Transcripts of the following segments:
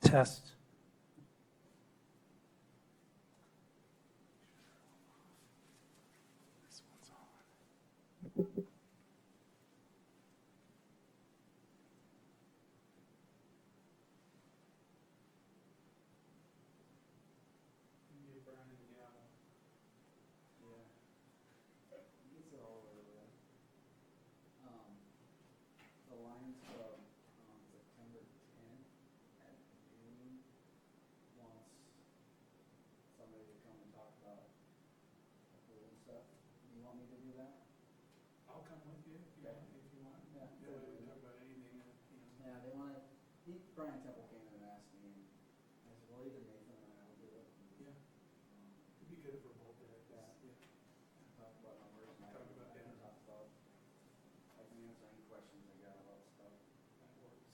Test. This one's on. Give Brian the gavel. Yeah. Gets it all over with. The Lions Club on September 10th at noon wants somebody to come and talk about the pool and stuff. Do you want me to do that? I'll come with you if you Okay. want, if you want. Yeah. That way we can talk about anything that, Yeah, they wanna, Brian Temple came in and asked me, and I said, well, either Nathan or I will do it. Yeah, Um, it'd be good if we're both there, 'cause, Yeah. yeah. Talk about numbers, and I Talk can about dinner. talk about, I can answer any questions they got about stuff. That works.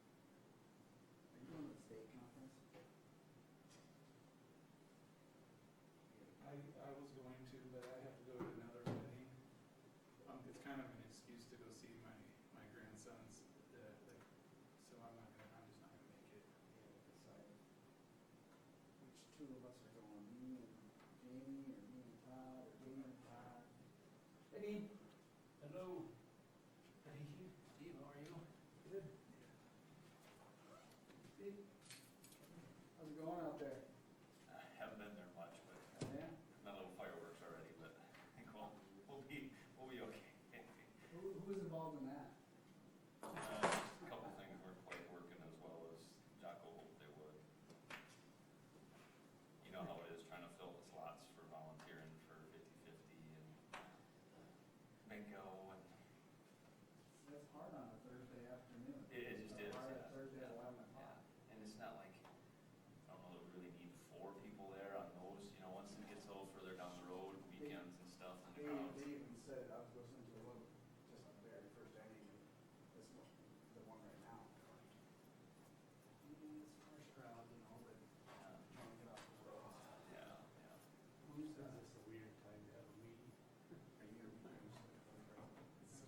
Are you going to the state conference? I was going to, but I have to go to another wedding. It's kind of an excuse to go see my grandsons, so I'm just not gonna make it. Decide which two of us are going, me and Jamie, or me and Todd, or Jamie and Todd. Hey, Hello. Steve, how are you? Good. Steve, how's it going out there? I haven't been there much, but Yeah? my little fireworks already, but I think we'll be okay. Who was involved in that? A couple things weren't quite working as well as Jocko hoped they would. You know how it is trying to fill the slots for volunteering for 50/50 and bingo and That's hard on a Thursday afternoon. it just is. Hard Yeah, at Thursday at yeah, 11 yeah. o'clock. And it's not like, I don't know that we really need 4 people there on those, once it gets a little further down the road, weekends and stuff and the crowds. They even said, I was listening to a little, just the very first inning, this one, the one right now. It's harsh crowd, but trying to get off the road. Yeah, yeah. Who's This is a weird time to have a meeting. Are you gonna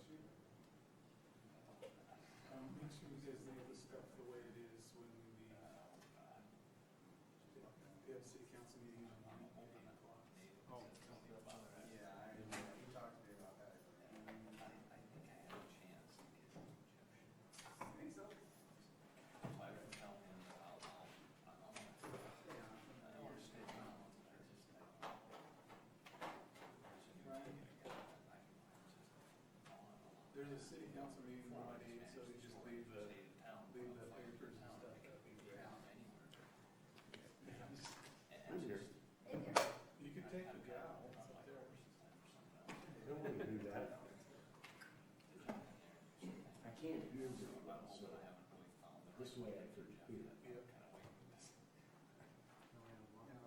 be? Make sure you guys leave the stuff the way it is when we have city council meeting on 8 o'clock. Oh, yeah, he talked to me about that. I think I have a chance to get Jeff. Think so? I would tell him that I'll I don't want to stay around. There's a city council meeting on 8, so you just leave the papers and stuff. I'm here. You could take the gavel, it's up there. I don't want to do that. I can't hear very well, so this way I can hear.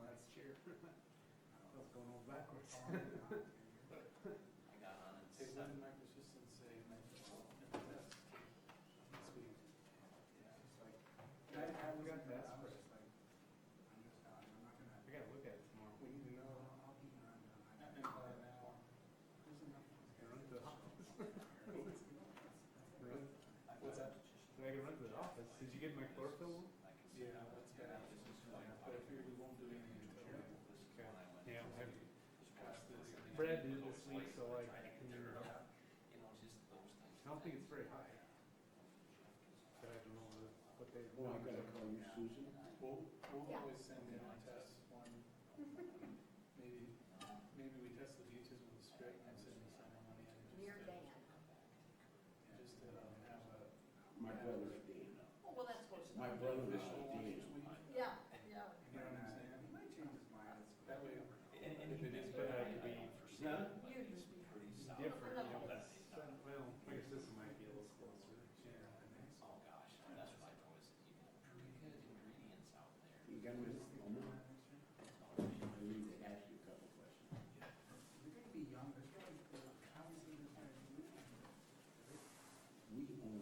That's cheer. That's going on backwards. I got on it. Hey, what did Microsystems say? I haven't got that. I'm just like, I'm just not, I'm not gonna. I gotta look at it tomorrow. We need to know. I'll keep an eye on it. And by an hour. There's enough. Run to the office. What's that? So I can run to the office. Did you get my chlorophyll one? Yeah, that's bad. But I figured we won't do anything until Yeah, I past this. Brad did it this week, so I can, Just those things. I don't think it's very high. But I don't know what they. Oh, I gotta call you Susan. We'll always send in a test one. Maybe we test the beaches with the strip and send someone in. Near Dan. Just to have a. My brother's Dan. Oh, well, that's close My enough. brother is Visual one Dan. each week. Yeah, yeah. You know what I'm saying? He might change his mind. That way, And if it is But bad, to be Huh? It's pretty solid. different, Another one. that's, well, my system might be a little closer. Oh gosh, that's what I always said. Pretty good ingredients out there. You got my number? I need to ask you a couple questions. They're gonna be young, there's gonna be, how is he gonna? We only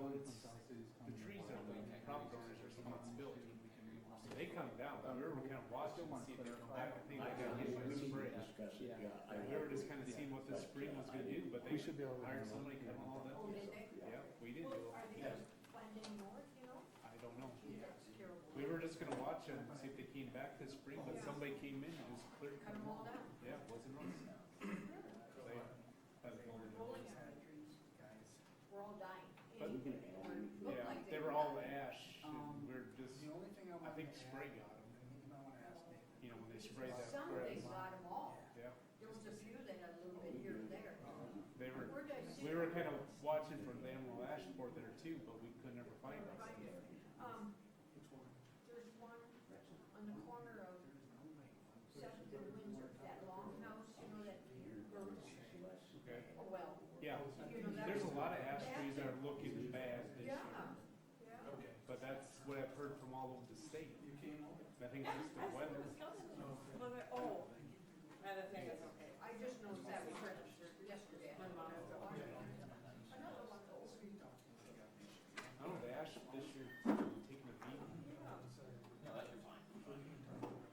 well, it's, the trees are the problem, is there's some that's built. They come down, but we were kind of watching and see if they come back. I think they got hit by the spray. Discuss it, Yeah. yeah. And we were just kind of seeing what the spring was gonna do, but they We should be able to hired handle somebody to come all that. Oh, did they? Yeah, we did do Are it. they finding more, you know? I don't know. That's terrible. We were just gonna watch them, see if they came back this spring, but somebody came in and it was clear. Cut them all down. Yeah, it wasn't us. They had it all in. Rolling out the trees. We're all dying. But- You can add anything. Looked Yeah, like they were all ash, Um, and we're just, The only thing I I wanted think to spray add, got them. you might wanna ask Nathan. You know, when they sprayed that Some grass. they got them all. Yeah, There was a few that had a little bit here and there. they were, Where did I see? we were kind of watching for the emerald ash spore there too, but we could never find it. Find it. Which one? There's one on the corner of Seventh and Windsor, that long house, you know, that birch, Okay, well, yeah, you know, that there's was. a lot of ash trees that are looking bad this Yeah, year. yeah. Okay, but that's what I've heard from all over the state. You came over? I think it's just the weather. Oh, other thing is okay. I just noticed that was yesterday. My mom is the one. Another one goes. I don't know, the ash this year taking a beating. No, that you're fine.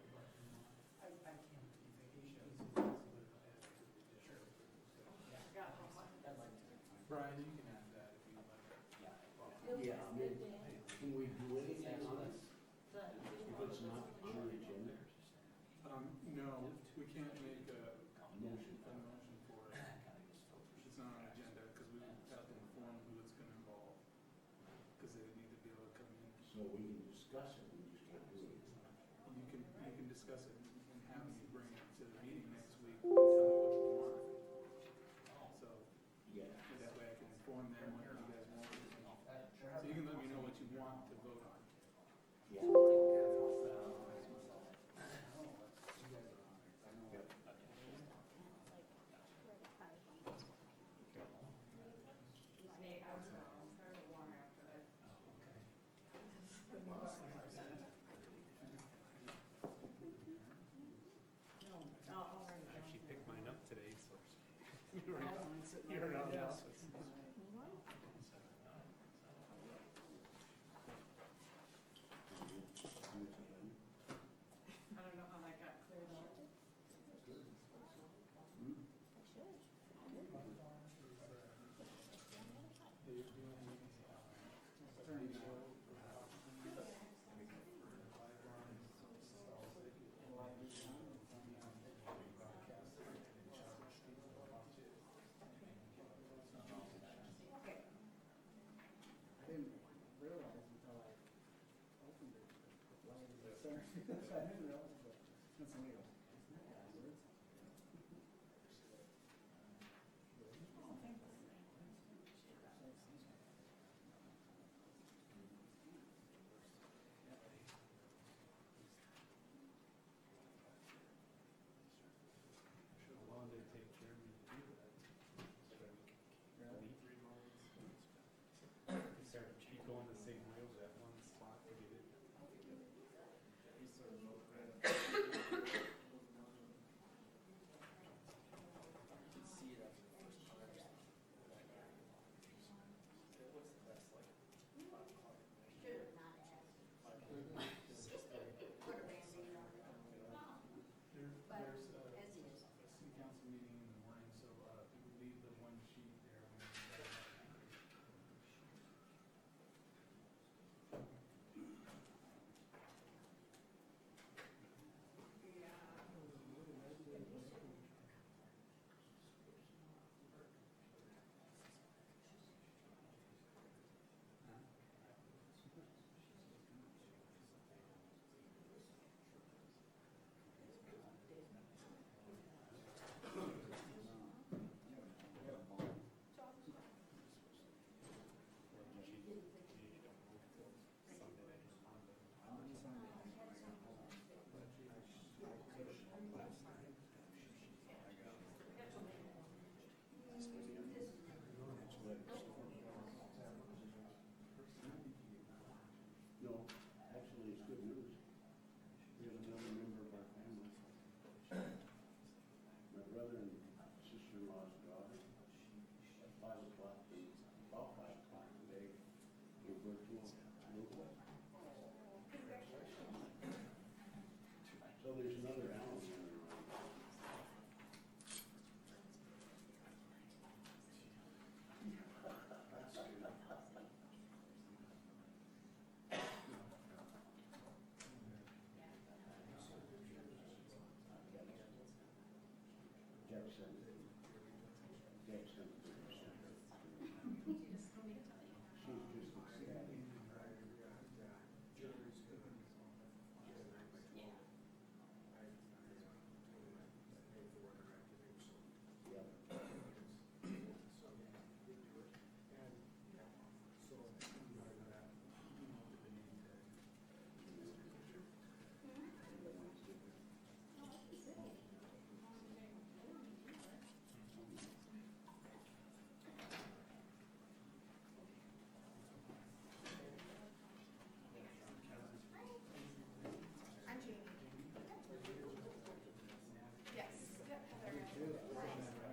Brian, you can add that if you like. Yeah, I mean, can we do anything on this? If it's not on the agenda? No, we can't make a Motion. motion for it. It's not on the agenda, cause we have to inform who it's gonna involve. Cause they need to be able to come in. So we can discuss it, we just can't do it. You can discuss it and have me bring it to the meeting next week and tell me what you want. So, Yeah. that way I can inform them what you guys want. So you can let me know what you want to vote on. Yeah. I actually picked mine up today, so. You're on this. I don't know how that got cleared up. I didn't realize until I opened it, the light is there. I didn't realize, but then somebody goes, isn't that backwards? How long did it take Jeremy to do that? Really? Keep going the same way over that one spot to get it. Deb sent it. Deb sent it to her. She's just ecstatic. Yep. I'm Jamie. Yes. Yep, Heather.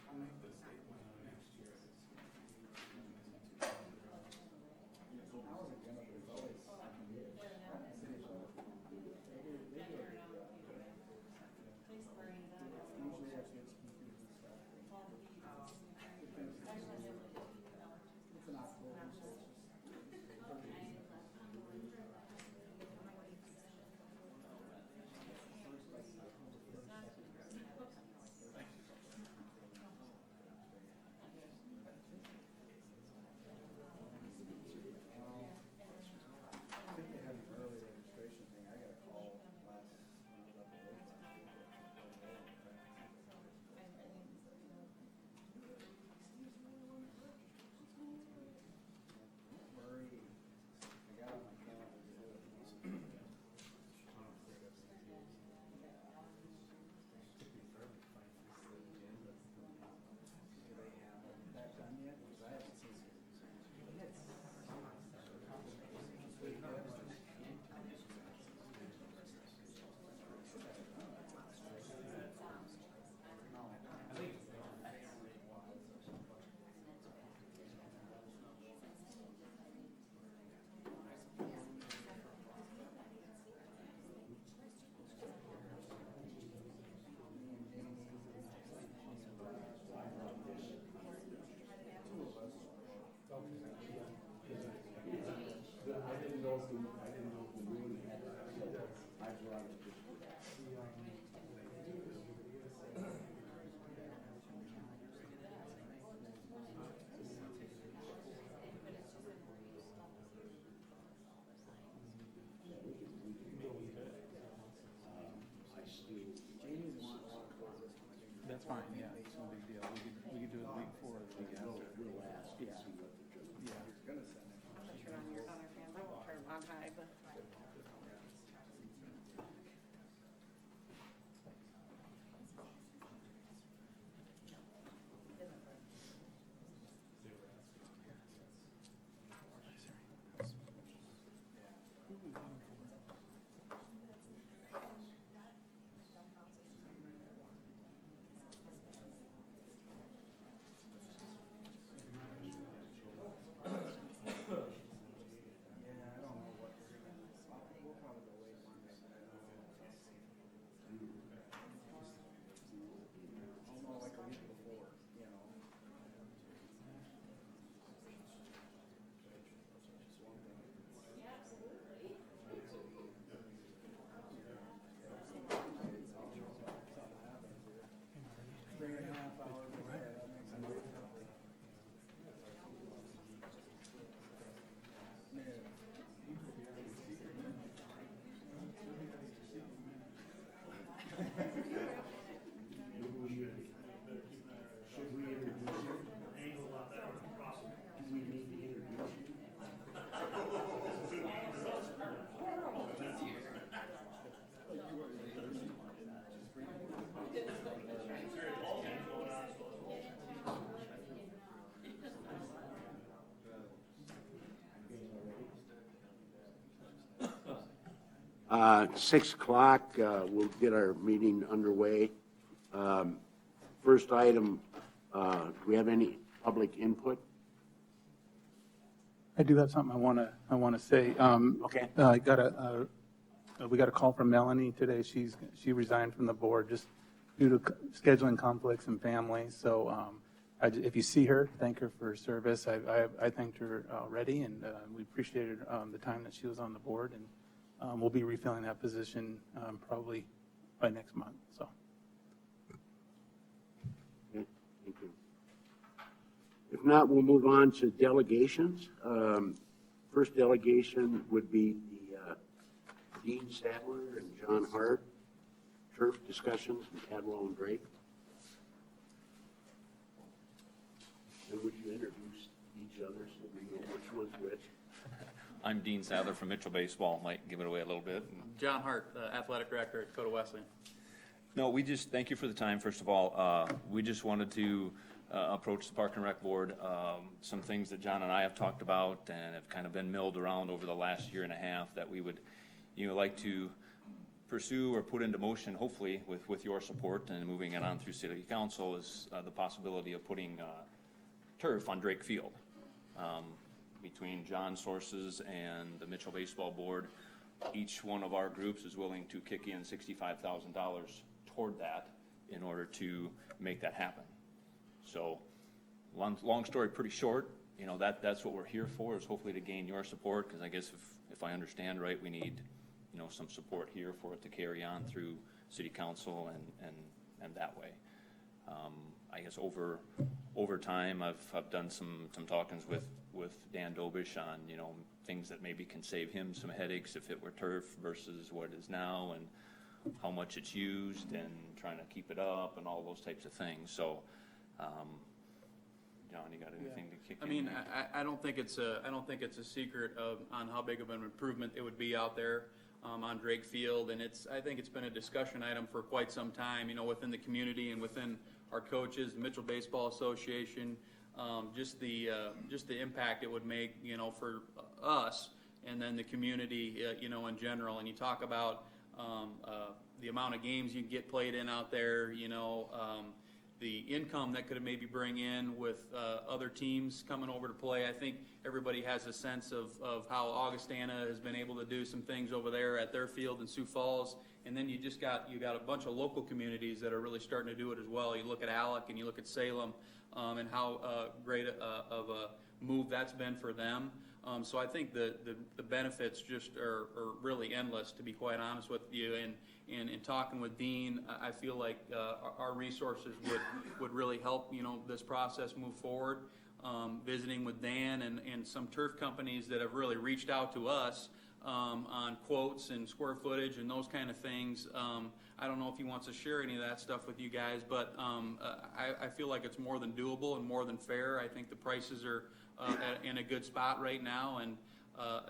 I'll make the state one next year. I wasn't gonna, but it's always. Usually I get some confused and stuff. It's an October, so it's just. I think they had an early registration thing. I got a call last, when I was up at Lakeland. Murray, I got on my calendar to do it. Do they have that done yet? Because I haven't seen it. I didn't know if the moon had, so I brought it just for that. I still. Jamie's wanting a lot of closes. That's fine, yeah, it's no big deal. We could do it the week before or the week No, after. we'll ask and see what the judge. Yeah. He's gonna send it. I'm gonna turn on your other fans. I won't turn them on high, but. Yeah, I don't know what we're gonna 6 o'clock, we'll get our meeting underway. First item, do we have any public input? I do have something I want to say. Okay. We got a call from Melanie today. She resigned from the board just due to scheduling conflicts and family. So if you see her, thank her for her service. I thanked her already, and we appreciated the time that she was on the board. And we'll be refilling that position probably by next month. So. Okay, thank you. If not, we'll move on to delegations. First delegation would be the Dean Sadler and John Hart, turf discussions in Cadwell and Drake. And would you introduce each other so we know which one's which? I'm Dean Sadler from Mitchell Baseball, might give it away a little bit. John Hart, Athletic Director at Dakota Wesleyan. No, we just, thank you for the time, first of all. We just wanted to approach the Park and Rec Board. Some things that John and I have talked about and have kind of been milled around over the last year and a half that we would, like to pursue or put into motion, hopefully, with your support and moving it on through City Council is the possibility of putting turf on Drake Field. Between John's sources and the Mitchell Baseball Board, each one of our groups is willing to kick in $65,000 toward that in order to make that happen. So, long story pretty short, that's what we're here for, is hopefully to gain your support, because I guess if I understand right, we need, some support here for it to carry on through City Council and that way. I guess over time, I've done some talkings with Dan Dobish on, things that maybe can save him some headaches if it were turf versus what it is now, and how much it's used, and trying to keep it up, and all those types of things. So, John, you got anything to kick in? I mean, I don't think it's a secret on how big of an improvement it would be out there on Drake Field, and I think it's been a discussion item for quite some time, within the community and within our coaches, the Mitchell Baseball Association, just the impact it would make, for us, and then the community, in general. And you talk about the amount of games you can get played in out there, the income that could maybe bring in with other teams coming over to play. I think everybody has a sense of how Augustana has been able to do some things over there at their field in Sioux Falls. And then you got a bunch of local communities that are really starting to do it as well. You look at Alec and you look at Salem, and how great of a move that's been for them. So I think the benefits just are really endless, to be quite honest with you. And in talking with Dean, I feel like our resources would really help, this process move forward. Visiting with Dan and some turf companies that have really reached out to us on quotes and square footage and those kind of things. I don't know if he wants to share any of that stuff with you guys, but I feel like it's more than doable and more than fair. I think the prices are in a good spot right now, and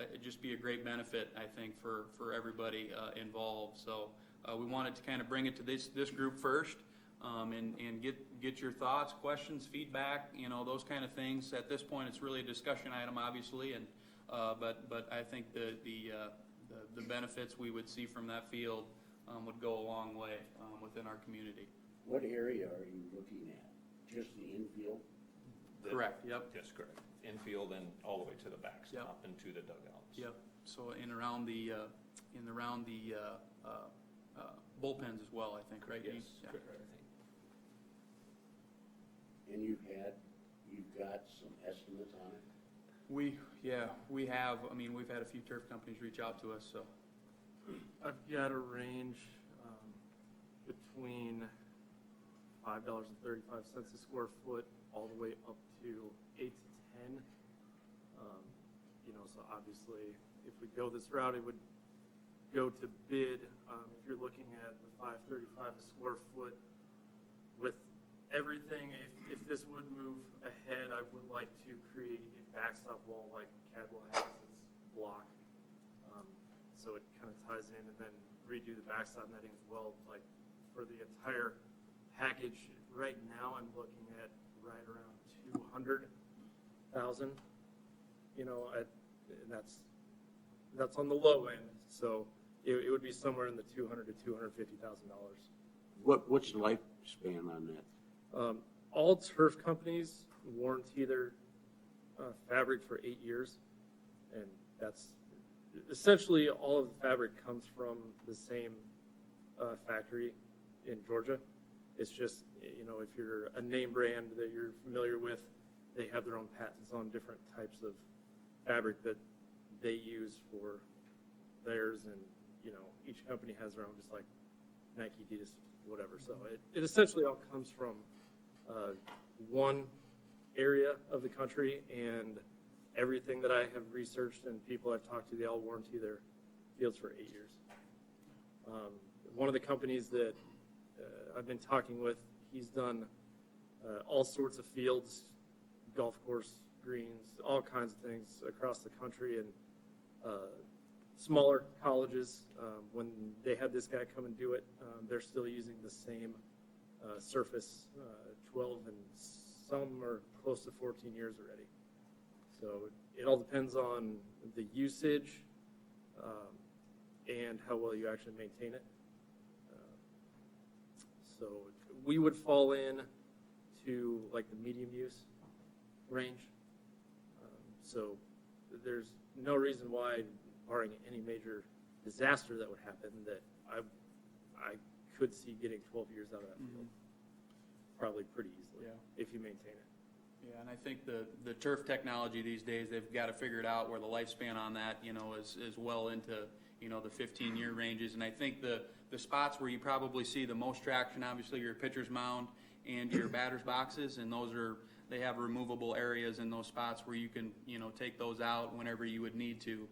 it'd just be a great benefit, I think, for everybody involved. So we wanted to kind of bring it to this group first, and get your thoughts, questions, feedback, those kind of things. At this point, it's really a discussion item, obviously, and but I think the benefits we would see from that field would go a long way within our community. What area are you looking at? Just the infield? Correct. Yep. Yes, correct. Infield and all the way to the backstop. Yep. Into the dugouts. Yep. So around the bullpens as well, I think, right? Yes, Yeah. correct. And you've got some estimates on it? We have. I mean, we've had a few turf companies reach out to us, so. I've got a range between $5.35 a square foot all the way up to 8 to 10. So obviously, if we go this route, it would go to bid. If you're looking at the $5.35 a square foot with everything, if this would move ahead, I would like to create a backstop wall like Cadwell has its block. So it kind of ties in, and then redo the backstop netting as well. Like for the entire package, right now I'm looking at right around $200,000. And that's on the low end. So it would be somewhere in the $200,000 to $250,000. What's the lifespan on that? All turf companies warranty their fabric for 8 years, and that's essentially all of the fabric comes from the same factory in Georgia. It's just, if you're a name brand that you're familiar with, they have their own patents on different types of fabric that they use for theirs, and each company has their own, just like Nike, Adidas, whatever. So it essentially all comes from one area of the country, and everything that I have researched and people I've talked to, they all warranty their fields for 8 years. One of the companies that I've been talking with, he's done all sorts of fields, golf course, greens, all kinds of things across the country, and smaller colleges. When they had this guy come and do it, they're still using the same surface, 12 and some are close to 14 years already. So it all depends on the usage and how well you actually maintain it. So we would fall in to like the medium use range. So there's no reason why, barring any major disaster that would happen, that I could see getting 12 years out of that field. Probably pretty easily, if you maintain it. Yeah, and I think the turf technology these days, they've got to figure it out where the lifespan on that, is well into, the 15-year ranges. And I think the spots where you probably see the most traction, obviously, your pitcher's mound and your batter's boxes, and they have removable areas in those spots where you can, take those out whenever you would need to.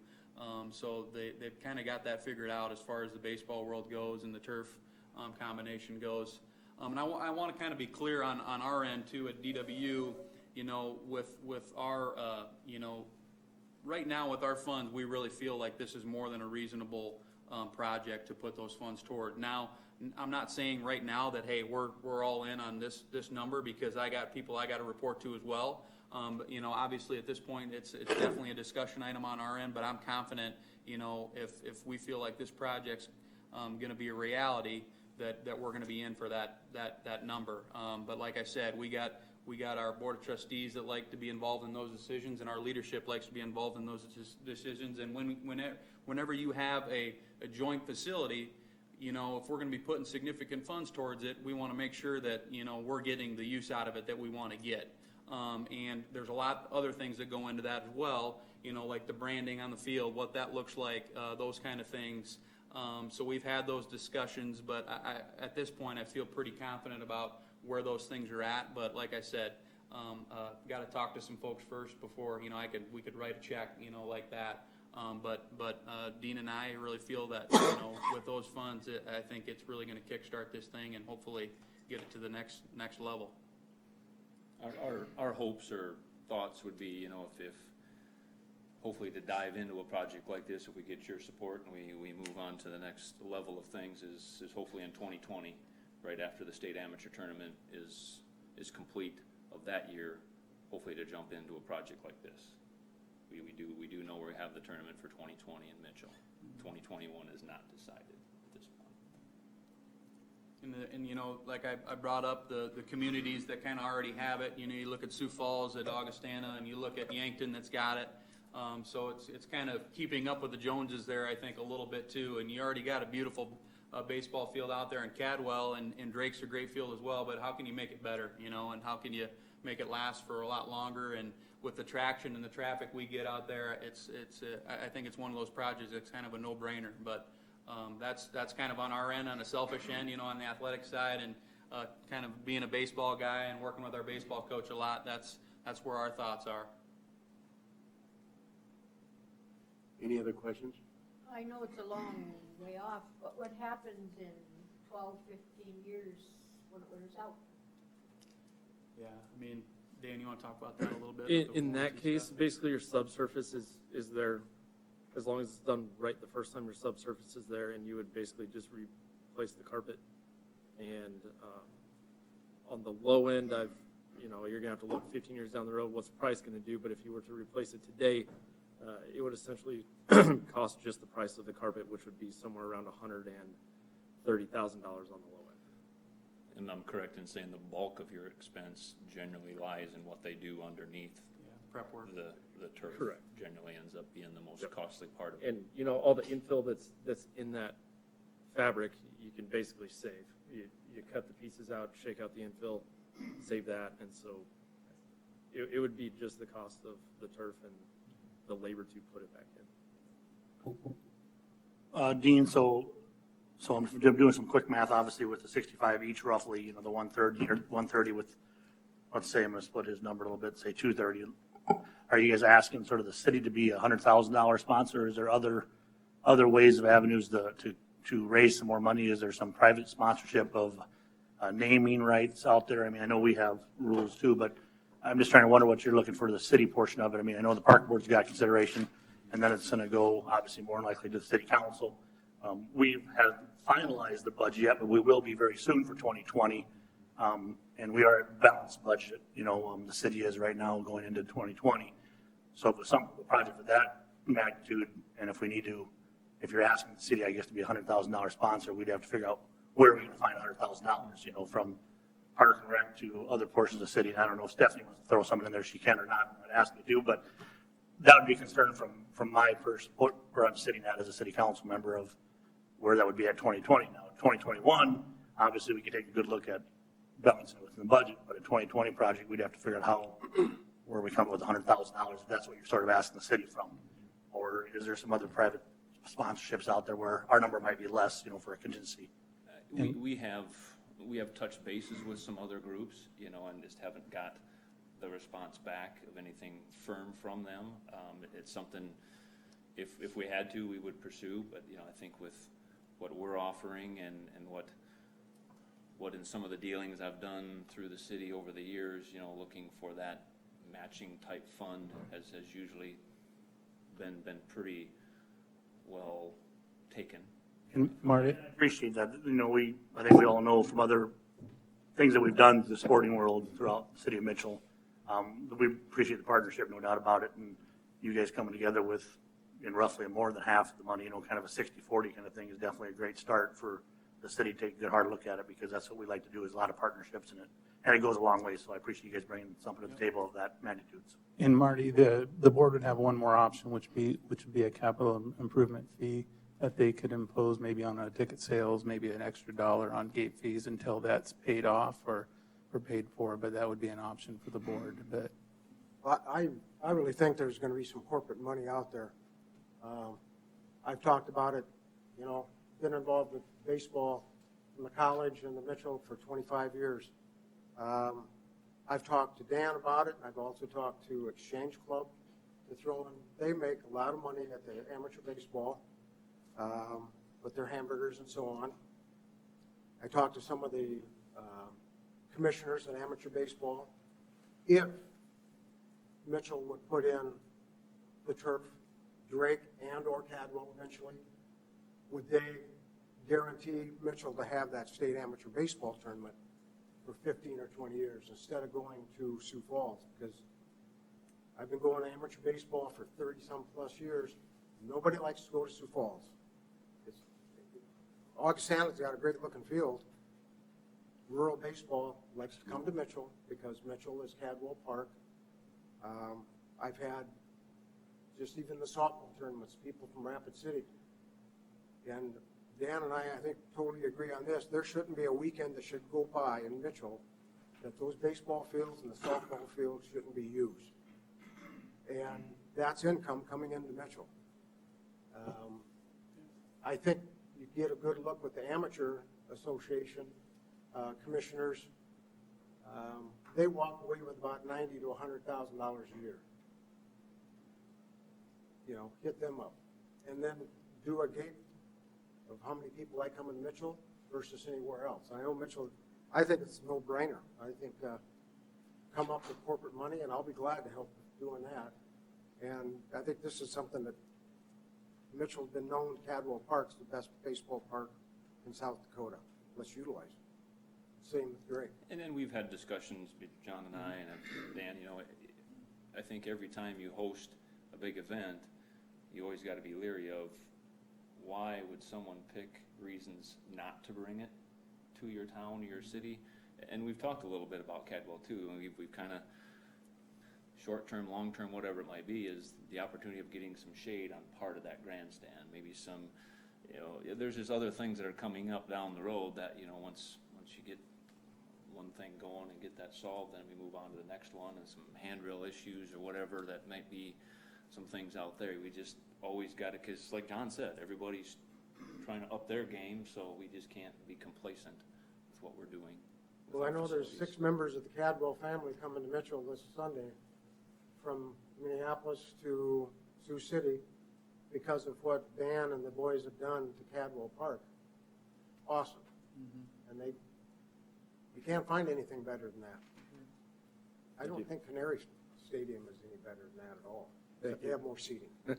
So they've kind of got that figured out as far as the baseball world goes and the turf combination goes. And I want to kind of be clear on our end too at DWU, with our, right now with our funds, we really feel like this is more than a reasonable project to put those funds toward. Now, I'm not saying right now that, hey, we're all in on this number, because I got people I got to report to as well. But, obviously at this point, it's definitely a discussion item on our end, but I'm confident, if we feel like this project's going to be a reality, that we're going to be in for that number. But like I said, we got our board of trustees that like to be involved in those decisions, and our leadership likes to be involved in those decisions. And whenever you have a joint facility, if we're going to be putting significant funds towards it, we want to make sure that, we're getting the use out of it that we want to get. And there's a lot of other things that go into that as well, like the branding on the field, what that looks like, those kind of things. So we've had those discussions, but at this point, I feel pretty confident about where those things are at. But like I said, got to talk to some folks first before, we could write a check, like that. But Dean and I really feel that, with those funds, I think it's really going to kickstart this thing and hopefully get it to the next level. Our hopes or thoughts would be, if hopefully to dive into a project like this, if we get your support and we move on to the next level of things, is hopefully in 2020, right after the state amateur tournament is complete of that year, hopefully to jump into a project like this. We do know we have the tournament for 2020 in Mitchell. 2021 is not decided at this point. And like I brought up the communities that kind of already have it. You look at Sioux Falls, at Augustana, and you look at Yankton that's got it. So it's kind of keeping up with the Joneses there, I think, a little bit too. And you already got a beautiful baseball field out there in Cadwell, and Drake's a great field as well. But how can you make it better, and how can you make it last for a lot longer? And with the traction and the traffic we get out there, I think it's one of those projects that's kind of a no-brainer. But that's kind of on our end, on a selfish end, on the athletic side, and kind of being a baseball guy and working with our baseball coach a lot. That's where our thoughts are. Any other questions? I know it's a long way off, but what happens in 12, 15 years when it wears out? Yeah, I mean, Dan, you want to talk about that a little bit? In that case, basically your subsurface is there, as long as it's done right the first time, your subsurface is there, and you would basically just replace the carpet. And on the low end, you're gonna have to look 15 years down the road, what's the price gonna do? But if you were to replace it today, It would essentially cost just the price of the carpet, which would be somewhere around $130,000 on the low end. And I'm correct in saying the bulk of your expense generally lies in what they do underneath Prep work. the turf. Correct. Generally ends up being the most Yep. costly part of it. And, you know, all the infill that's in that fabric, you can basically save. You cut the pieces out, shake out the infill, save that, and so it would be just the cost of the turf and the labor to put it back in. Dean, so I'm doing some quick math, obviously, with the 65 each roughly, you know, the 130 or 130 with, let's say I'm going to split his number a little bit, say 230. Are you guys asking sort of the city to be a $100,000 sponsor? Is there other ways of avenues to raise some more money? Is there some private sponsorship of naming rights out there? I mean, I know we have rules too, but I'm just trying to wonder what you're looking for the city portion of it. I mean, I know the park board's got consideration, and then it's going to go obviously more than likely to the city council. We haven't finalized the budget yet, but we will be very soon for 2020. And we are at balanced budget, you know, the city is right now going into 2020. So for some project of that magnitude, and if we need to, if you're asking the city, I guess, to be a $100,000 sponsor, we'd have to figure out where we're going to find $100,000, you know, from Park and Rec to other portions of the city. And I don't know if Stephanie wants to throw something in there, she can or not, I'm not asking you to, but that would be a concern from my first, where I'm sitting at as a city council member of where that would be at 2020. Now, 2021, obviously, we could take a good look at balancing it within the budget, but a 2020 project, we'd have to figure out how, where we come up with $100,000, if that's what you're sort of asking the city from. Or is there some other private sponsorships out there where our number might be less, you know, for a contingency? We have touched bases with some other groups, you know, and just haven't got the response back of anything firm from them. It's something, if we had to, we would pursue, but, you know, I think with what we're offering and what in some of the dealings I've done through the city over the years, you know, looking for that matching type fund has usually been pretty well taken. And Marty? I appreciate that. You know, I think we all know from other things that we've done to the sporting world throughout the city of Mitchell. We appreciate the partnership, no doubt about it. And you guys coming together with, in roughly more than half of the money, you know, kind of a 60-40 kind of thing is definitely a great start for the city to take a good hard look at it, because that's what we like to do, is a lot of partnerships in it. And it goes a long way, so I appreciate you guys bringing something to the table of that magnitude. And Marty, the board would have one more option, which would be a capital improvement fee that they could impose maybe on a ticket sales, maybe an extra $1 on gate fees until that's paid off or paid for, but that would be an option for the board. But I really think there's going to be some corporate money out there. I've talked about it, you know, been involved with baseball in the college and the Mitchell for 25 years. I've talked to Dan about it. I've also talked to Exchange Club to throw in. They make a lot of money at the amateur baseball with their hamburgers and so on. I talked to some of the commissioners in amateur baseball. If Mitchell would put in the turf, Drake and or Cadwell eventually, would they guarantee Mitchell to have that state amateur baseball tournament for 15 or 20 years instead of going to Sioux Falls? Because I've been going to amateur baseball for 30-some plus years. Nobody likes to go to Sioux Falls. Augustaна's got a great looking field. Rural baseball likes to come to Mitchell because Mitchell is Cadwell Park. I've had just even the softball tournaments, people from Rapid City. And Dan and I think, totally agree on this. There shouldn't be a weekend that should go by in Mitchell that those baseball fields and the softball fields shouldn't be used. And that's income coming into Mitchell. I think you get a good look with the amateur association commissioners. They walk away with about $90,000 to $100,000 a year. You know, hit them up, and then do a gate of how many people like coming to Mitchell versus anywhere else. I know Mitchell, I think it's a no-brainer. I think come up with corporate money, and I'll be glad to help doing that. And I think this is something that Mitchell's been known, Cadwell Park's the best baseball park in South Dakota. Let's utilize it. Same with Drake. And then we've had discussions, John and I and Dan, you know, I think every time you host a big event, you always got to be leery of why would someone pick reasons not to bring it to your town or your city? And we've talked a little bit about Cadwell too, and we've kind of, short-term, long-term, whatever it might be, is the opportunity of getting some shade on part of that grandstand, maybe some, there's just other things that are coming up down the road that, once you get one thing going and get that solved, then we move on to the next one, and some handrail issues or whatever that might be, some things out there. We just always got to, because like John said, everybody's trying to up their game, so we just can't be complacent with what we're doing. with Well, I our know there's facilities. 6 members of the Cadwell family coming to Mitchell this Sunday from Minneapolis to Sioux City because of what Dan and the boys have done to Cadwell Park. Awesome. And you can't find anything better than that. I don't think Canary Stadium is any better than that at all, but they have more seating. Dan,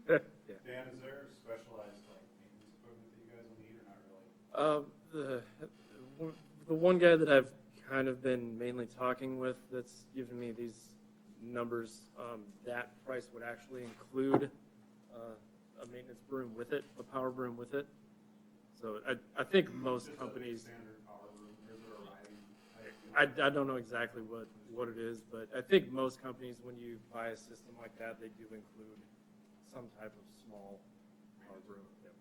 is there specialized maintenance equipment that you guys will need or not really? The one guy that I've kind of been mainly talking with that's given me these numbers, that price would actually include a maintenance broom with it, a power broom with it. So I think most companies, Standard power room, or is there a riding? I don't know exactly what it is, but I think most companies, when you buy a system like that, they do include some type of small power broom. Yep.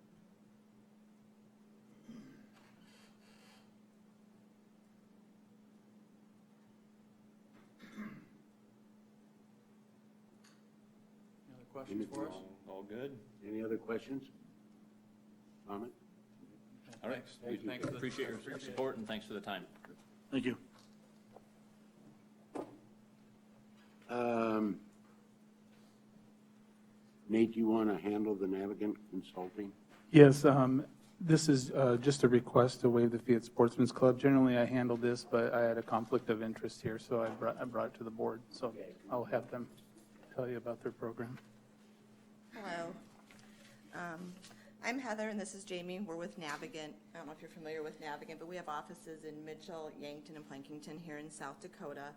Any other questions for us? All good? Any other questions? Comment? All right. We Thanks for the- appreciate your support, and thanks for the time. Thank you. Nate, you want to handle the Navigant Consulting? Yes, this is just a request to waive the fee at Sportsman's Club. Generally, I handle this, but I had a conflict of interest here, so I brought it to the board. So I'll have them tell you about their program. Hello. I'm Heather, and this is Jamie. We're with Navigant. I don't know if you're familiar with Navigant, but we have offices in Mitchell, Yankton, and Plankington here in South Dakota.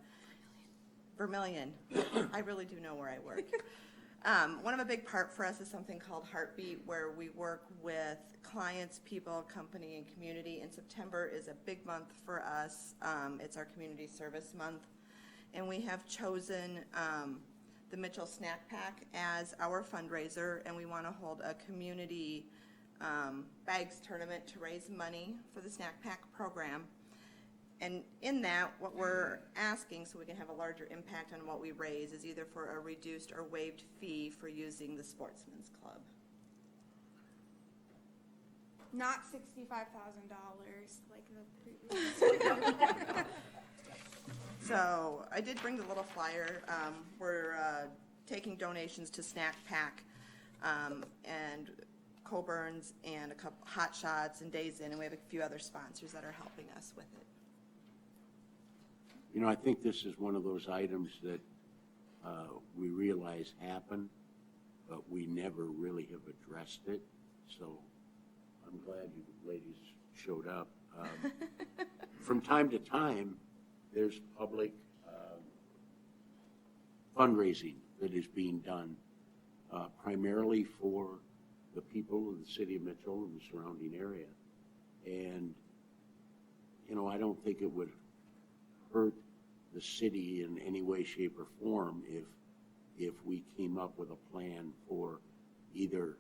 Vermillion. I really do know where I work. One of a big part for us is something called Heartbeat, where we work with clients, people, company, and community. And September is a big month for us. It's our community service month. And we have chosen the Mitchell Snack Pack as our fundraiser, and we want to hold a community bags tournament to raise money for the Snack Pack program. And in that, what we're asking, so we can have a larger impact on what we raise, is either for a reduced or waived fee for using the Sportsman's Club. Not $65,000 like the previous. So I did bring the little flyer. We're taking donations to Snack Pack and Coburn's and a couple Hot Shots and Days Inn, and we have a few other sponsors that are helping us with it. I think this is one of those items that we realize happen, but we never really have addressed it. So I'm glad you ladies showed up. From time to time, there's public fundraising that is being done primarily for the people of the city of Mitchell and the surrounding area. And, I don't think it would hurt the city in any way, shape, or form if we came up with a plan for either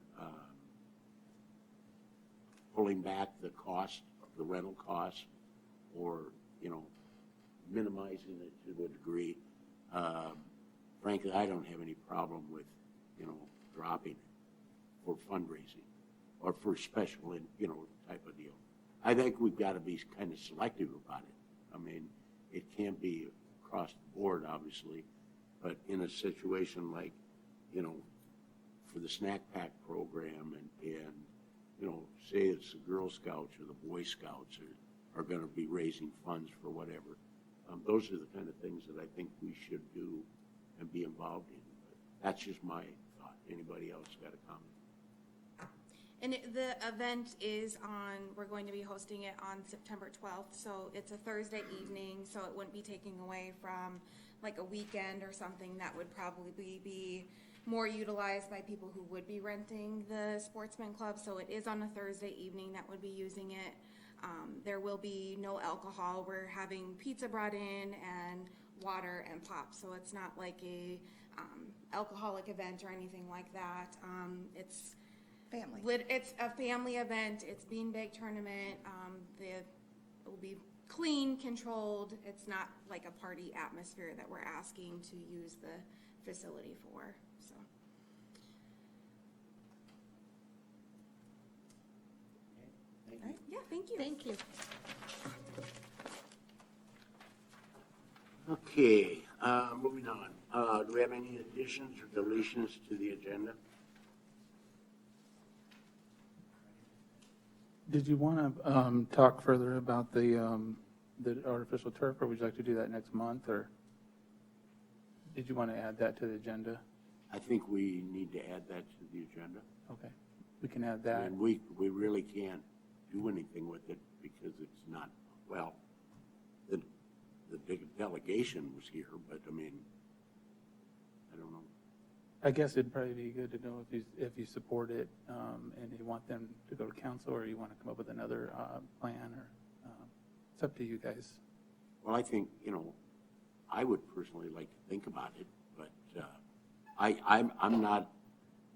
pulling back the cost, the rental cost, or, minimizing it to a degree. Frankly, I don't have any problem with, dropping it for fundraising or for special, type of deal. I think we've got to be kind of selective about it. I mean, it can't be across the board, obviously, but in a situation like, for the Snack Pack program and say it's the Girl Scouts or the Boy Scouts are going to be raising funds for whatever. Those are the kind of things that I think we should do and be involved in. But that's just my thought. Anybody else got a comment? And the event is we're going to be hosting it on September 12th, so it's a Thursday evening, so it wouldn't be taking away from like a weekend or something that would probably be more utilized by people who would be renting the Sportsman Club. So it is on a Thursday evening that would be using it. There will be no alcohol. We're having pizza brought in and water and pop. So it's not like a alcoholic event or anything like that. It's Family. It's a family event. It's beanbag tournament. It will be clean, controlled. It's not like a party atmosphere that we're asking to use the facility for. So. All right. Yeah, thank you. Thank you. Okay, moving on. Do we have any additions or deletions to the agenda? Did you want to talk further about the artificial turf, or would you like to do that next month, or did you want to add that to the agenda? I think we need to add that to the agenda. Okay, we can add that. And we really can't do anything with it because it's not, well, the big delegation was here, but I mean, I don't know. I guess it'd probably be good to know if you support it, and you want them to go to council, or you want to come up with another plan, or it's up to you guys. Well, I think, I would personally like to think about it, but I'm not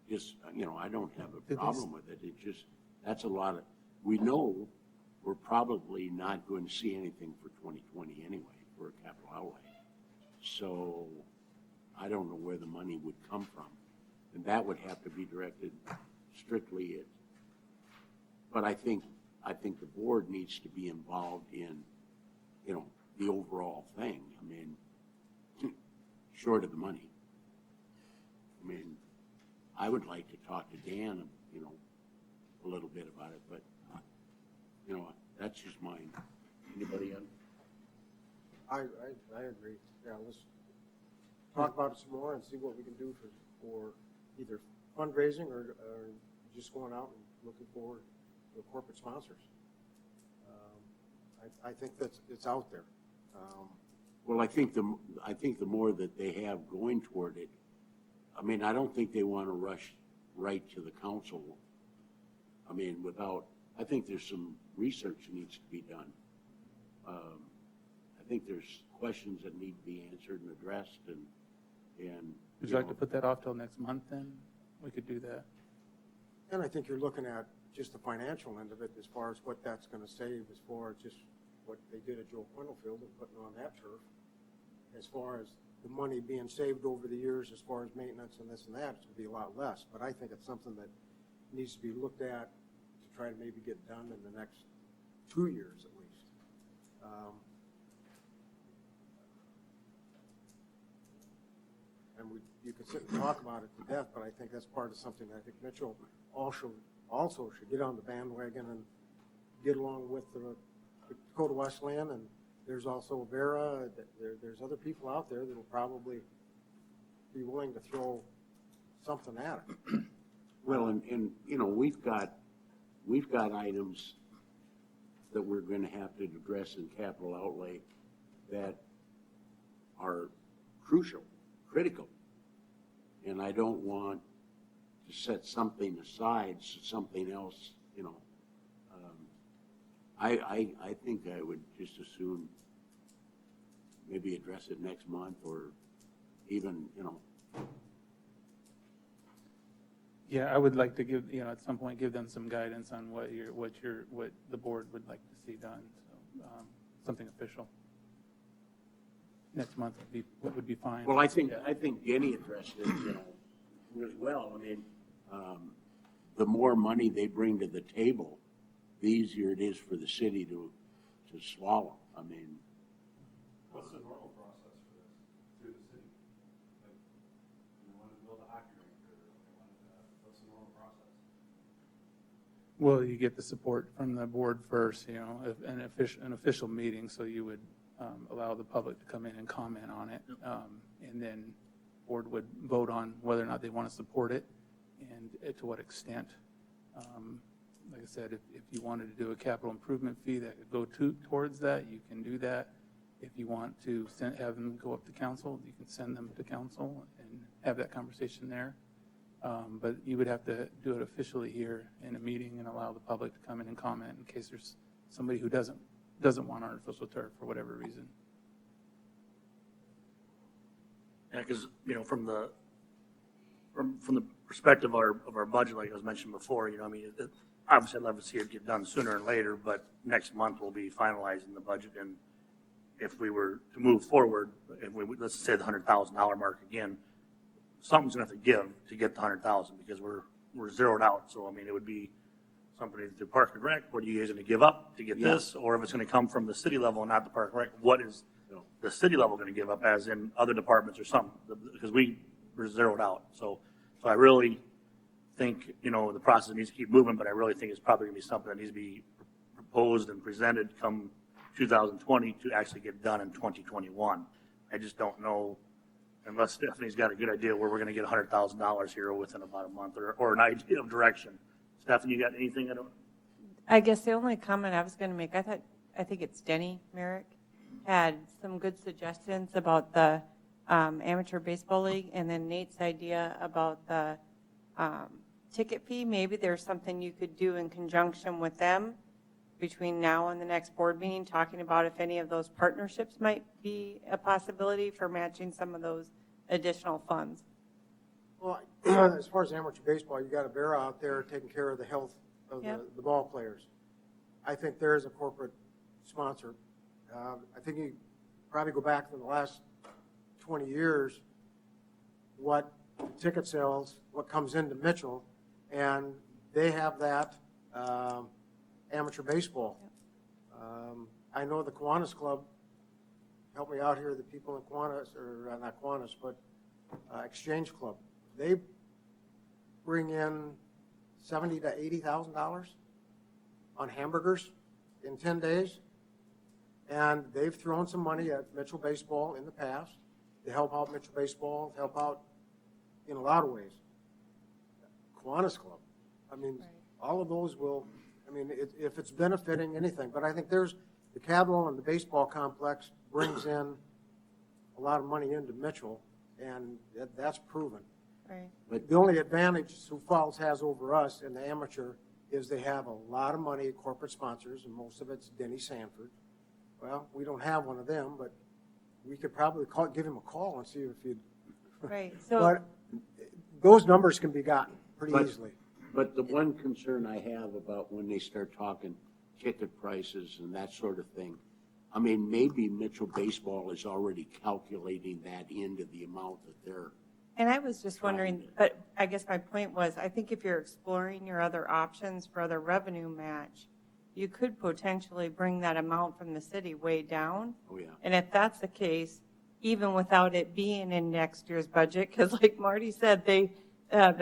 just, I don't have a problem with it. It just, that's a lot of, we know we're probably not going to see anything for 2020 anyway for a capital outlay. So I don't know where the money would come from. And that would have to be directed strictly at, but I think the board needs to be involved in, the overall thing. I mean, short of the money. I mean, I would like to talk to Dan, a little bit about it, but, that's just mine. Anybody else? I agree. Yeah, let's talk about it some more and see what we can do for either fundraising or just going out and looking for the corporate sponsors. I think it's out there. Well, I think the more that they have going toward it, I mean, I don't think they want to rush right to the council. I mean, I think there's some research that needs to be done. I think there's questions that need to be answered and addressed, and Would you like to put that off till next month, then? We could do that. And I think you're looking at just the financial end of it as far as what that's going to save, as far as just what they did at Joe Quindle Field and putting on that turf, as far as the money being saved over the years, as far as maintenance and this and that, it's going to be a lot less. But I think it's something that needs to be looked at to try to maybe get done in the next 2 years at least. And you could sit and talk about it to death, but I think that's part of something that I think Mitchell also should get on the bandwagon and get along with the Dakota Westland, and there's also Vera. There's other people out there that will probably be willing to throw something at it. well, and we've got items that we're going to have to address in capital outlay that are critical. And I don't want to set something aside so something else, I think I would just as soon maybe address it next month, or even, Yeah, I would like to give, at some point, give them some guidance on what the board would like to see done. So, something official. Next month would be fine. well, I think Denny addressed it, really well. I mean, the more money they bring to the table, the easier it is for the city to swallow. I mean, What's the normal process for this through the city? Like, they wanted to build a hockey rink, or they wanted to, what's the normal process? Well, you get the support from the board first, an official meeting, so you would allow the public to come in and comment on it. And then board would vote on whether or not they want to support it and to what extent. Like I said, if you wanted to do a capital improvement fee that could go towards that, you can do that. If you want to have them go up to council, you can send them to council and have that conversation there. But you would have to do it officially here in a meeting and allow the public to come in and comment in case there's somebody who doesn't want artificial turf for whatever reason. Yeah, because, from the perspective of our budget, like I was mentioning before, I mean, obviously I'd love to see it get done sooner or later, but next month we'll be finalizing the budget, and if we were to move forward, let's say the $100,000 mark again, something's gonna have to give to get the 100,000, because we're zeroed out. So, I mean, it would be somebody through Park and Rec, what are you guys gonna give up to get this? Or if it's gonna come from the city level and not the Park and Rec, what is the city level gonna give up, as in other departments or something? Because we're zeroed out. So I really think, the process needs to keep moving, but I really think it's probably gonna be something that needs to be proposed and presented come 2020 to actually get done in 2021. I just don't know, unless Stephanie's got a good idea where we're gonna get $100,000 here within about a month, or an idea of direction. Stephanie, you got anything? I guess the only comment I was going to make, I think it's Denny Merrick, had some good suggestions about the amateur baseball league, and then Nate's idea about the ticket fee. Maybe there's something you could do in conjunction with them between now and the next board meeting, talking about if any of those partnerships might be a possibility for matching some of those additional funds. Well, as far as amateur baseball, you got a Vera out there taking care of the health of Yep. the ball players. I think there is a corporate sponsor. I think you probably go back to the last 20 years, what ticket sales, what comes into Mitchell, and they have that amateur baseball. I know the Kiwanis Club, help me out here, the people in Kiwanis, or not Kiwanis, but Exchange Club, they bring in $70,000 to $80,000 on hamburgers in 10 days. And they've thrown some money at Mitchell Baseball in the past to help out Mitchell Baseball, to help out in a lot of ways. Kiwanis Club, I mean, all of those will, I mean, if it's benefiting anything, but I think there's, the Cadwell and the baseball complex brings in a lot of money into Mitchell, and that's proven. Right. But the only advantage Sioux Falls has over us in the amateur is they have a lot of money, corporate sponsors, and most of it's Denny Sanford. Well, we don't have one of them, but we could probably give him a call and see if he'd. Right. So, But those numbers can be gotten pretty easily. But the one concern I have about when they start talking ticket prices and that sort of thing, I mean, maybe Mitchell Baseball is already calculating that into the amount that they're. and I was just wondering, but I guess my point was, I think if you're exploring your other options for other revenue match, you could potentially bring that amount from the city way down. Oh, yeah. And if that's the case, even without it being in next year's budget, because like Marty said, the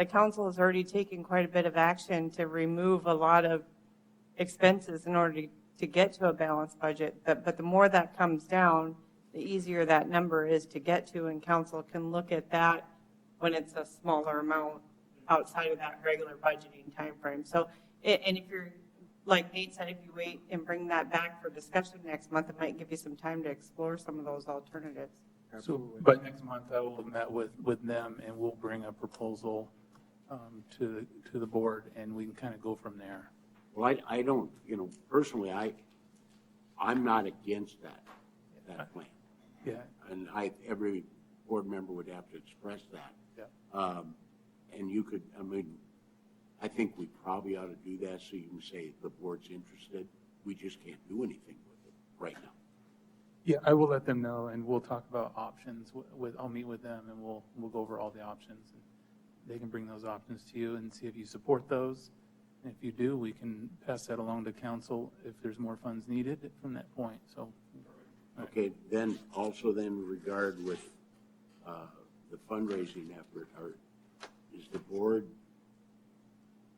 council has already taken quite a bit of action to remove a lot of expenses in order to get to a balanced budget. But the more that comes down, the easier that number is to get to, and council can look at that when it's a smaller amount outside of that regular budgeting timeframe. So, and if you're, like Nate said, if you wait and bring that back for discussion next month, it might give you some time to explore some of those alternatives. So, but next month I will have met with them, and we'll bring a proposal to the board, and we can kind of go from there. Well, I don't, personally, I'm not against that plan. Yeah. And every board member would have to express that. Yeah. And you could, I mean, I think we probably ought to do that so you can say the board's interested. We just can't do anything with it right now. Yeah, I will let them know, and we'll talk about options I'll meet with them, and we'll go over all the options. And they can bring those options to you and see if you support those. And if you do, we can pass that along to council if there's more funds needed from that point. So. Okay, then also then regard with the fundraising effort, is the board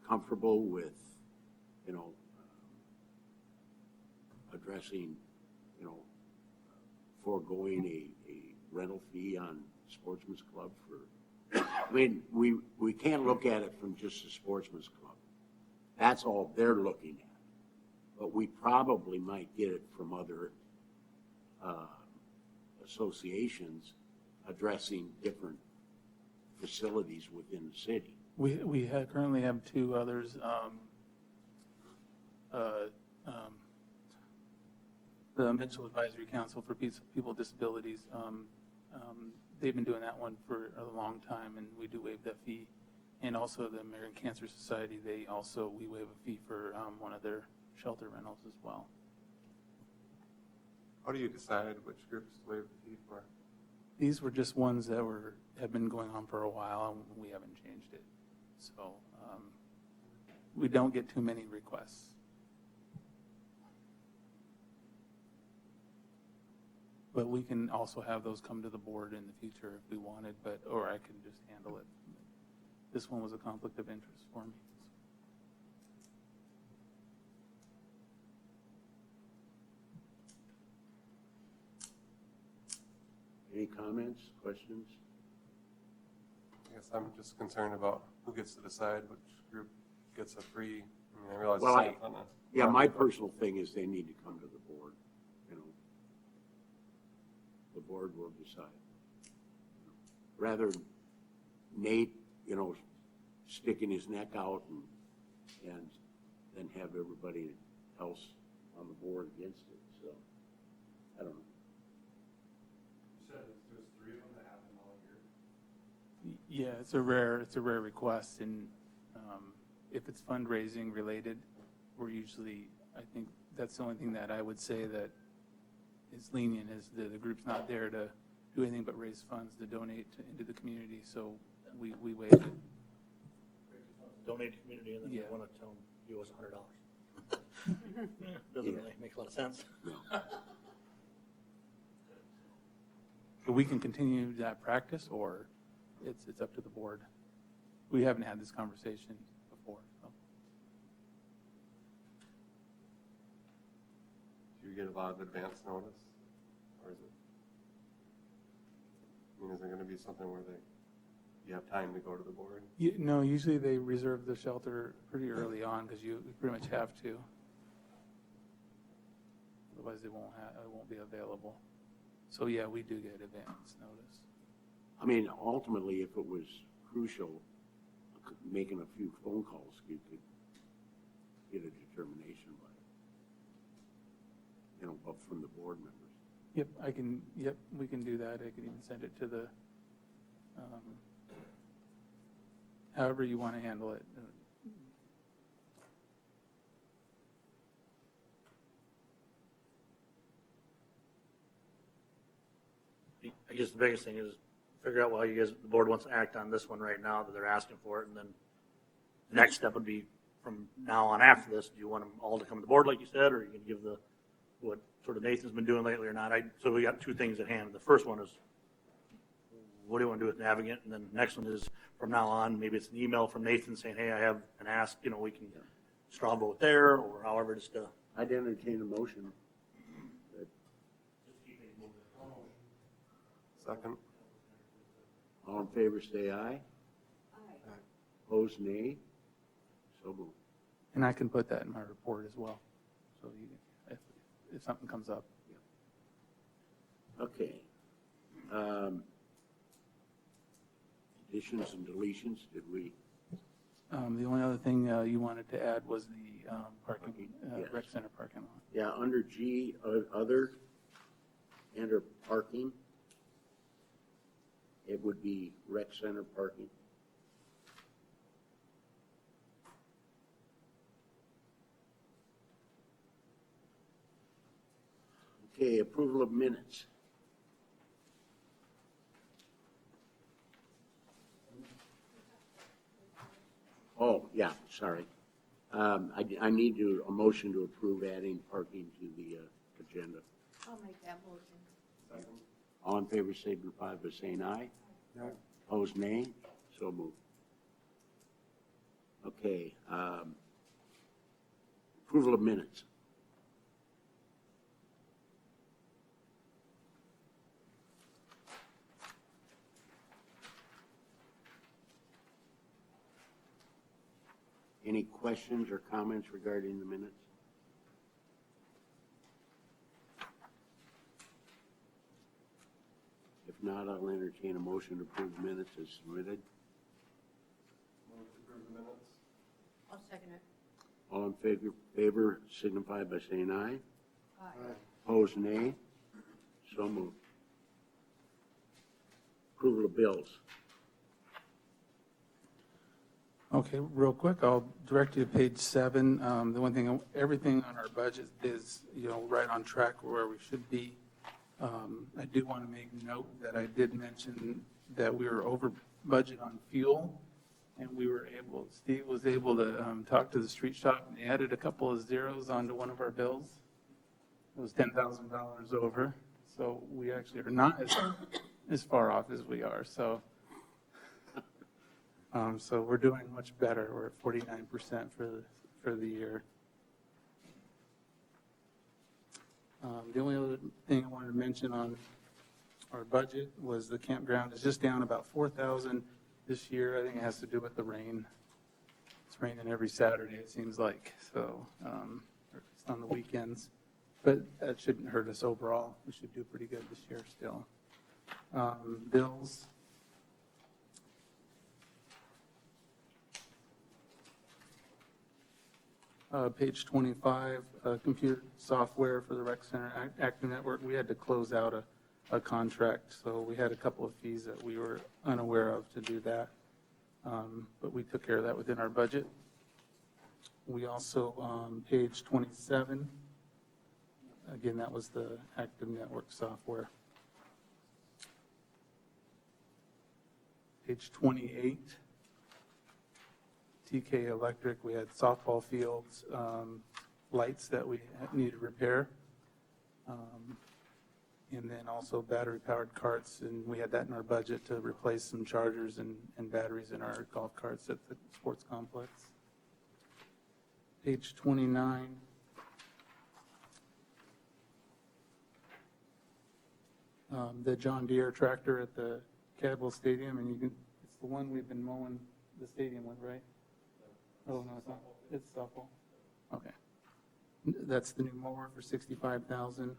comfortable with, addressing, foregoing a rental fee on Sportsman's Club for, I mean, we can't look at it from just the Sportsman's Club. That's all they're looking at. But we probably might get it from other associations addressing different facilities within the city. We currently have two others. The Mitchell Advisory Council for People with Disabilities, they've been doing that one for a long time, and we do waive that fee. And also the American Cancer Society, we waive a fee for one of their shelter rentals as well. How do you decide which groups to waive the fee for? These were just ones that have been going on for a while, and we haven't changed it. So we don't get too many requests. But we can also have those come to the board in the future if we wanted, or I can just handle it. This one was a conflict of interest for me. Any comments, questions? I guess I'm just concerned about who gets to decide which group gets a free, I mean, I realize Well, it's not on a. Yeah, my personal thing is they need to come to the board, you know. The board will decide. Rather than Nate, you know, sticking his neck out and then have everybody else on the board against it, so, I don't know. You said there's 3 of them that happen all year? Yeah, it's a rare request, and if it's fundraising related, we're usually, I think that's the only thing that I would say that is lenient, is the group's not there to do anything but raise funds to donate into the community, so we waive it. Donate to community, and then you Yeah. want to tell them you owe us $100. Doesn't really make a lot of sense. But we can continue that practice, or it's up to the board. We haven't had this conversation before, so. Do you get a lot of advance notice? Or is it? I mean, is it gonna be something where you have time to go to the board? No, usually they reserve the shelter pretty early on, because you pretty much have to. Otherwise, it won't be available. So, yeah, we do get advance notice. I mean, ultimately, if it was crucial, making a few phone calls, you could get a determination by, you know, up from the board members. Yep, we can do that. I can even send it to the, however you want to handle it. I guess the biggest thing is figure out how you guys, the board wants to act on this one right now that they're asking for it, and then the next step would be from now on after this, do you want them all to come to the board like you said, or are you gonna give what sort of Nathan's been doing lately or not? So we got 2 things at hand. The first one is, what do you want to do with Navigant? And then the next one is, from now on, maybe it's an email from Nathan saying, hey, I have an ask, you know, we can straw vote there, or however, just I'd entertain a motion. Second? All in favor, say aye. Aye. Opposed, nay. So moved. And I can put that in my report as well, so if something comes up. Okay. Additions and deletions, did we? The only other thing you wanted to add was the parking, Yes. rec center parking lot. Yeah, under G, other, enter parking. It would be rec center parking. Okay, approval of minutes. Oh, yeah, sorry. I need a motion to approve adding parking to the agenda. I'll make that motion. Second? All in favor, signify by saying aye. Aye. Opposed, nay. So moved. Okay. Approval of minutes. Any questions or comments regarding the minutes? If not, I'll entertain a motion to approve the minutes as submitted. Move to approve the minutes. I'll second it. All in favor signify by saying aye. Aye. Opposed, nay. So moved. Approval of bills. Okay, real quick, I'll direct you to page 7. The one thing, everything on our budget is, right on track where we should be. I do want to make note that I did mention that we were over budget on fuel, and Steve was able to talk to the street shop, and they added a couple of zeros onto one of our bills. It was $10,000 over, so we actually are not as far off as we are, so we're doing much better. We're at 49% for the year. The only other thing I wanted to mention on our budget was the campground is just down about $4,000 this year. I think it has to do with the rain. It's raining every Saturday, it seems like, so, or at least on the weekends. But that shouldn't hurt us overall. We should do pretty good this year still. Bills. Page 25, computer software for the rec center, Active Network. We had to close out a contract, so we had a couple of fees that we were unaware of to do that. But we took care of that within our budget. We also, page 27, again, that was the Active Network software. Page 28. TK Electric, we had softball fields, lights that we needed to repair, and then also battery-powered carts, and we had that in our budget to replace some chargers and batteries in our golf carts at the sports complex. Page 29. The John Deere tractor at the Cadwell Stadium, and it's the one we've been mowing the stadium with, right? Oh, no, it's not. It's softball. Okay. That's the new mower for $65,000.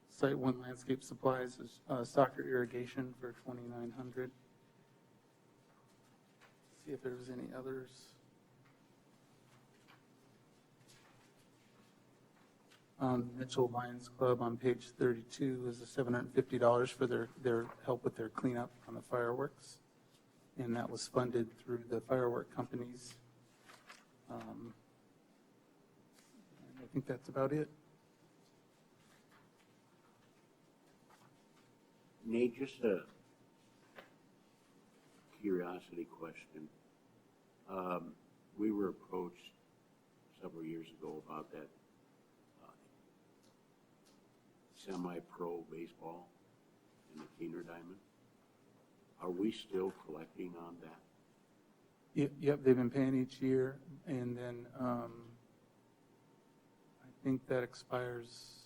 Site One Landscape Supplies is soccer irrigation for $2,900. See if there's any others. Mitchell Lions Club on page 32 is $750 for their help with their cleanup on the fireworks. And that was funded through the firework companies. I think that's about it. Nate, just a curiosity question. We were approached several years ago about that semi-pro baseball in the Keener Diamond. Are we still collecting on that? Yep, they've been paying each year, and then I think that expires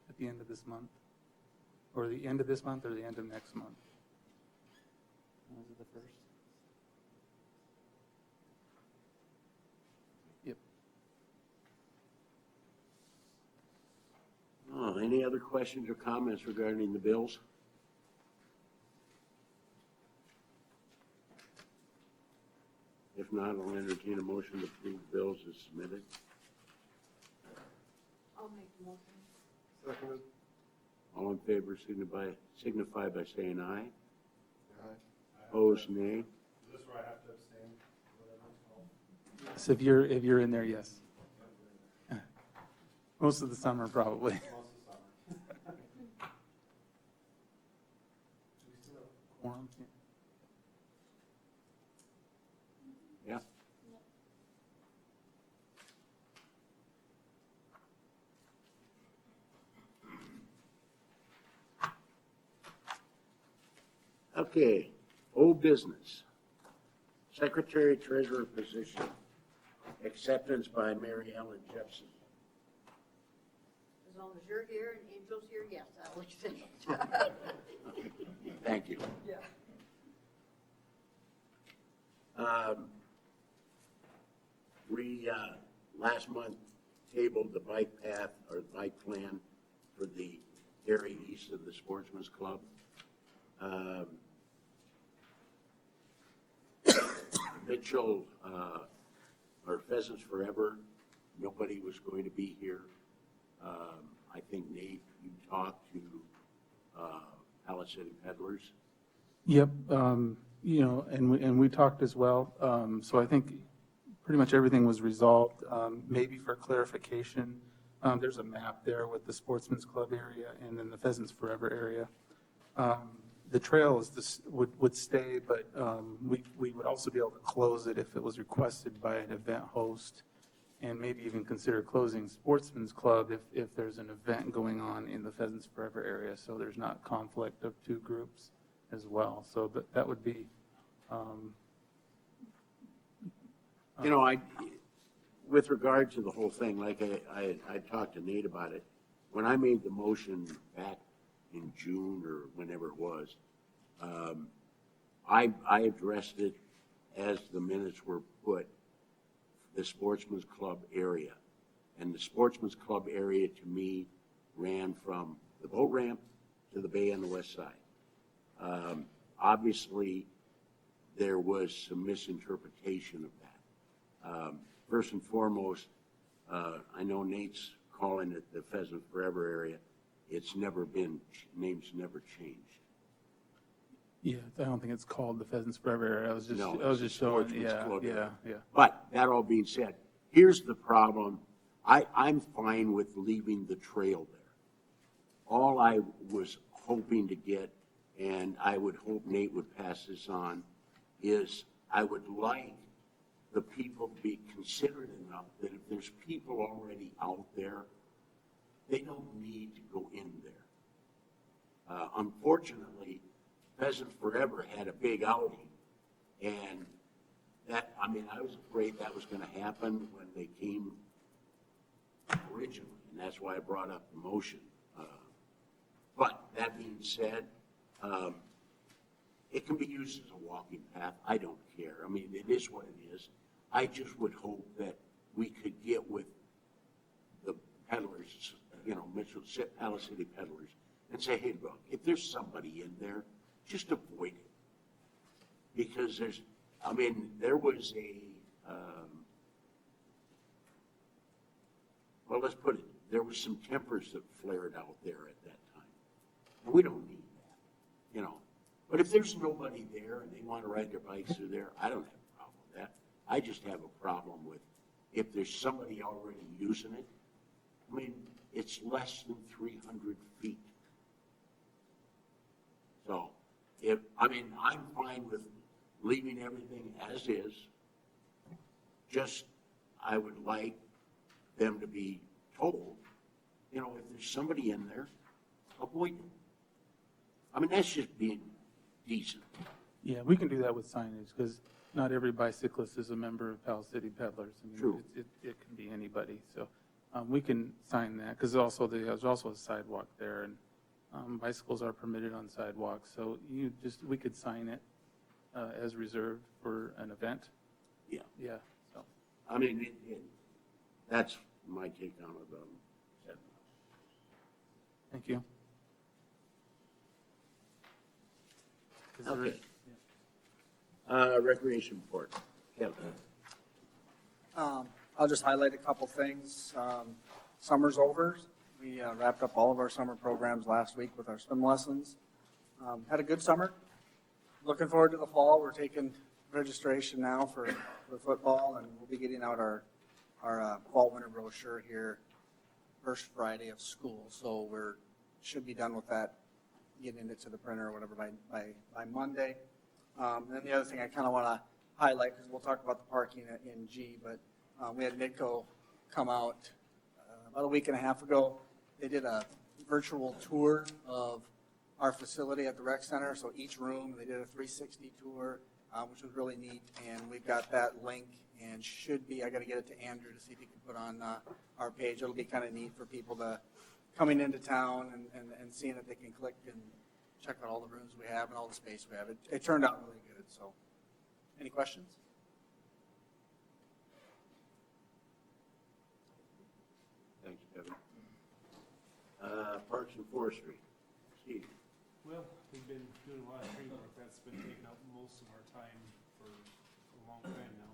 at the end of this month, or the end of this month, or the end of next month. Was it the first? Yep. Oh, any other questions or comments regarding the bills? If not, I'll entertain a motion to approve bills as submitted. I'll make the motion. Seconded. All in favor signify by saying aye. Aye. Opposed, nay. Is this where I have to abstain? Whatever it's called? So if you're in there, yes. Most of the summer, probably. Most of the summer. Quorum, yeah. Yeah. Okay, old business. Secretary Treasurer position. Acceptance by Mary Ellen Jepson. As long as you're here and Angel's here, yes, I'll accept. Thank you. Yeah. We, last month, tabled the bike path or bike plan for the area east of the Sportsman's Club. Mitchell, or Pheasants Forever, nobody was going to be here. I think, Nate, you talked to Palace City Peddlers. Yep, you know, and we talked as well. So I think pretty much everything was resolved. Maybe for clarification, there's a map there with the Sportsman's Club area and then the Pheasants Forever area. The trail is this, would stay, but we would also be able to close it if it was requested by an event host, and maybe even consider closing Sportsman's Club if there's an event going on in the Pheasants Forever area, so there's not conflict of two groups as well. So that would be, You know, with regard to the whole thing, like I talked to Nate about it, when I made the motion back in June or whenever it was, I addressed it as the minutes were put, the Sportsman's Club area. And the Sportsman's Club area to me ran from the boat ramp to the bay on the west side. Obviously, there was some misinterpretation of that. First and foremost, I know Nate's calling it the Pheasant Forever area. It's never been, name's never changed. yeah, I don't think it's called the Pheasants Forever area. I was just, No, I was it's just the showing, Sportsman's yeah, Club yeah, area. yeah. But that all being said, here's the problem. I'm fine with leaving the trail there. All I was hoping to get, and I would hope Nate would pass this on, is I would like the people to be considerate enough that if there's people already out there, they don't need to go in there. Unfortunately, Pheasant Forever had a big outing, and that, I mean, I was afraid that was gonna happen when they came originally, and that's why I brought up the motion. But that being said, it can be used as a walking path. I don't care. I mean, it is what it is. I just would hope that we could get with the peddlers, you know, Mitchell, Palace City Peddlers, and say, hey, look, if there's somebody in there, just avoid it. Because there's, I mean, there was a, well, let's put it, there was some tempers that flared out there at that time. And we don't need that, you know. But if there's nobody there and they want to ride their bikes through there, I don't have a problem with that. I just have a problem with if there's somebody already using it. I mean, it's less than 300 feet. So, I'm fine with leaving everything as is. Just, I would like them to be told, you know, if there's somebody in there, avoid them. I mean, that's just being decent. Yeah, we can do that with signage, because not every bicyclist is a member of Palace City Peddlers. I mean, True. It can be anybody, so we can sign that, because also there's also a sidewalk there, and bicycles are permitted on sidewalks, so we could sign it as reserved for an event. Yeah. Yeah, so, I mean, that's my take on it. thank you. Is there- Okay. Recreation board. Kevin. I'll just highlight a couple things. Summer's over. We wrapped up all of our summer programs last week with our swim lessons. Had a good summer. Looking forward to the fall. We're taking registration now for football, and we'll be getting out our fall winter brochure here first Friday of school. So should be done with that, getting it to the printer or whatever by Monday. And then the other thing I kind of want to highlight, because we'll talk about the parking in G, but we had Midco come out about a week and a half ago. They did a virtual tour of our facility at the rec center. So each room, they did a 360 tour, which was really neat. And we've got that link, and I got to get it to Andrew to see if he can put on our page. It'll be kind of neat for people to coming into town and seeing that they can click and check out all the rooms we have and all the space we have. It turned out really good. So, any questions? Thanks, Kevin. Parks and Forestry. Steve? Well, we've been doing a lot of tree work. That's been taking up most of our time for a long time now.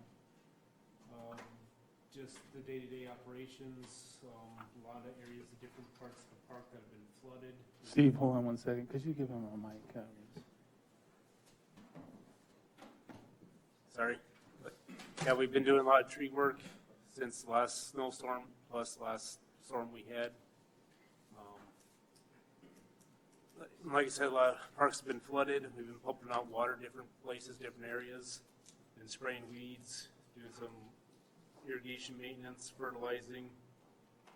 Just the day-to-day operations, a lot of areas, of different parts of the park that have been flooded. Steve, hold on one second. Could you give him a mic? Sorry. Yeah, we've been doing a lot of tree work since the last snowstorm, plus the last storm we had. Like I said, a lot of parks have been flooded. We've been pumping out water different places, different areas, been spraying weeds, doing some irrigation maintenance, fertilizing.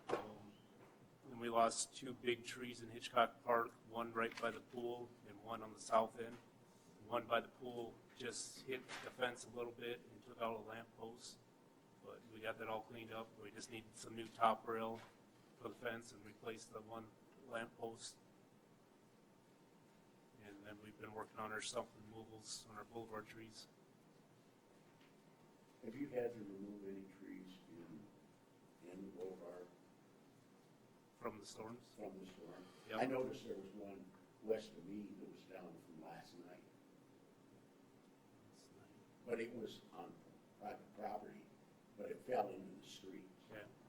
And we lost 2 big trees in Hitchcock Park, one right by the pool and one on the south end. One by the pool just hit the fence a little bit and took out a lamp post. But we got that all cleaned up. We just need some new top rail for the fence and replace the one lamp post. And then we've been working on our stump removals on our boulevard trees. Have you had to remove any trees in the boulevard From the storms? from the storm? Yep. I noticed there was one west of me that was down from last night. But it was on private property, but it fell into the street.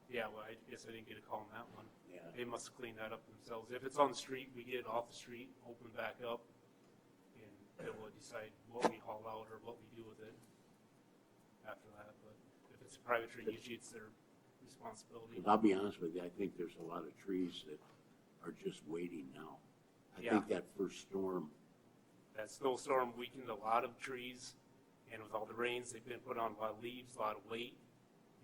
Yeah, well, I guess I didn't get a call on that one. Yeah. They must have cleaned that up themselves. If it's on the street, we get it off the street, open back up, and then we'll decide what we haul out or what we do with it after that. But if it's a private tree, usually it's their responsibility. 'Cause I'll be honest with you, I think there's a lot of trees that are just waiting now. I Yeah. think that first storm, That snowstorm weakened a lot of trees, and with all the rains, they've been put on a lot of leaves, a lot of weight.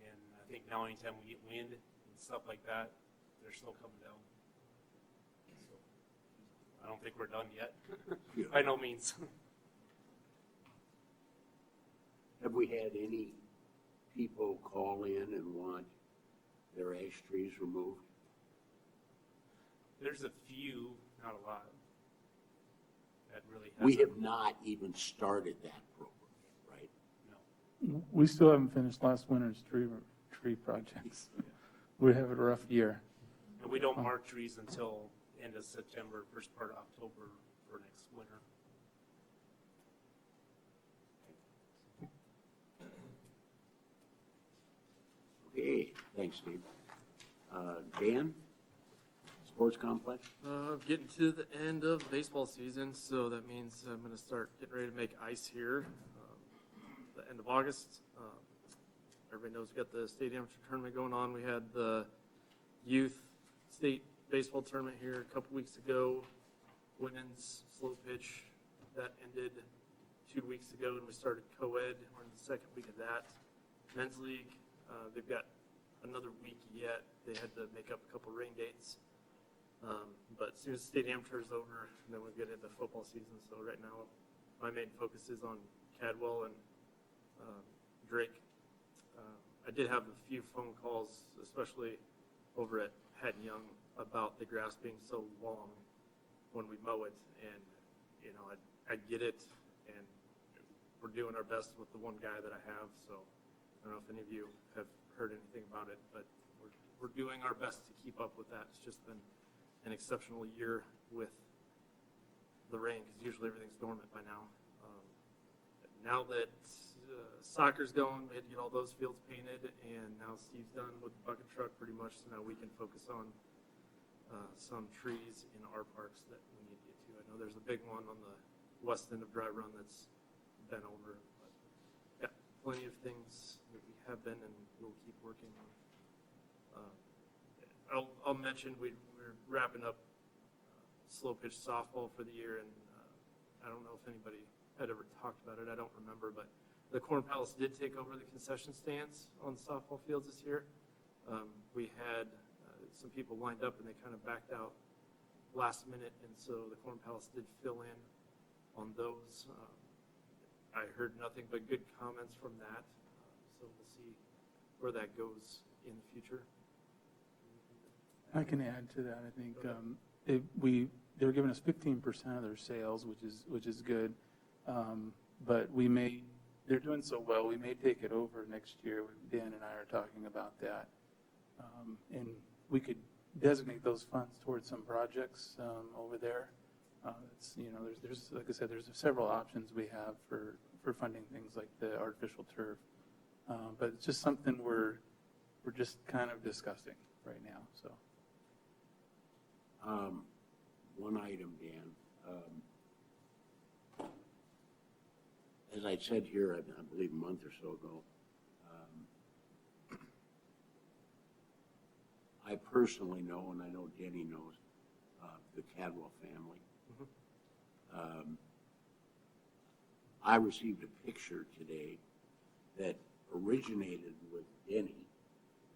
And I think now anytime we get wind and stuff like that, they're still coming down. So, I don't think we're done yet, Yeah. by no means. have we had any people call in and want their ash trees removed? There's a few, not a lot. That really We hasn't. have not even started that program yet, right? No. We still haven't finished last winter's tree projects. We have a rough year. And we don't mark trees until end of September, first part of October for next winter. Okay, thanks, Steve. Dan, sports complex? Getting to the end of baseball season, so that means I'm going to start getting ready to make ice here. The end of August. Everybody knows we got the state amateur tournament going on. We had the youth state baseball tournament here a couple weeks ago. Women's slow pitch that ended 2 weeks ago, and we started co-ed. We're in the second week of that. Men's league, they've got another week yet. They had to make up a couple rain dates. But as soon as the state amateur is over, then we'll get into football season. So right now, my main focus is on Cadwell and Drake. I did have a few phone calls, especially over at Pat Young, about the grass being so long when we mow it. And, you know, I get it, and we're doing our best with the one guy that I have. So I don't know if any of you have heard anything about it, but we're doing our best to keep up with that. It's just been an exceptional year with the rain, because usually everything's dormant by now. Now that soccer's going, we had to get all those fields painted, and now Steve's done with the bucket truck pretty much, so now we can focus on some trees in our parks that we need to get to. I know there's a big one on the west end of Dry Run that's been over, but yeah, plenty of things that we have been and we'll keep working on. I'll mention we're wrapping up slow pitch softball for the year, and I don't know if anybody had ever talked about it. I don't remember, but the Corn Palace did take over the concession stands on softball fields this year. We had some people lined up and they kind of backed out last minute, and so the Corn Palace did fill in on those. I heard nothing but good comments from that, so we'll see where that goes in the future. I can add to that. I think they're giving us 15% of their sales, which is good. But they're doing so well, we may take it over next year. Dan and I are talking about that. And we could designate those funds towards some projects over there. It's, there's, like I said, there's several options we have for funding things like the artificial turf. But it's just something we're just kind of discussing right now, so. One item, Dan. As I said here, I believe a month or so ago, I personally know, and I know Denny knows, the Cadwell family. I received a picture today that originated with Denny.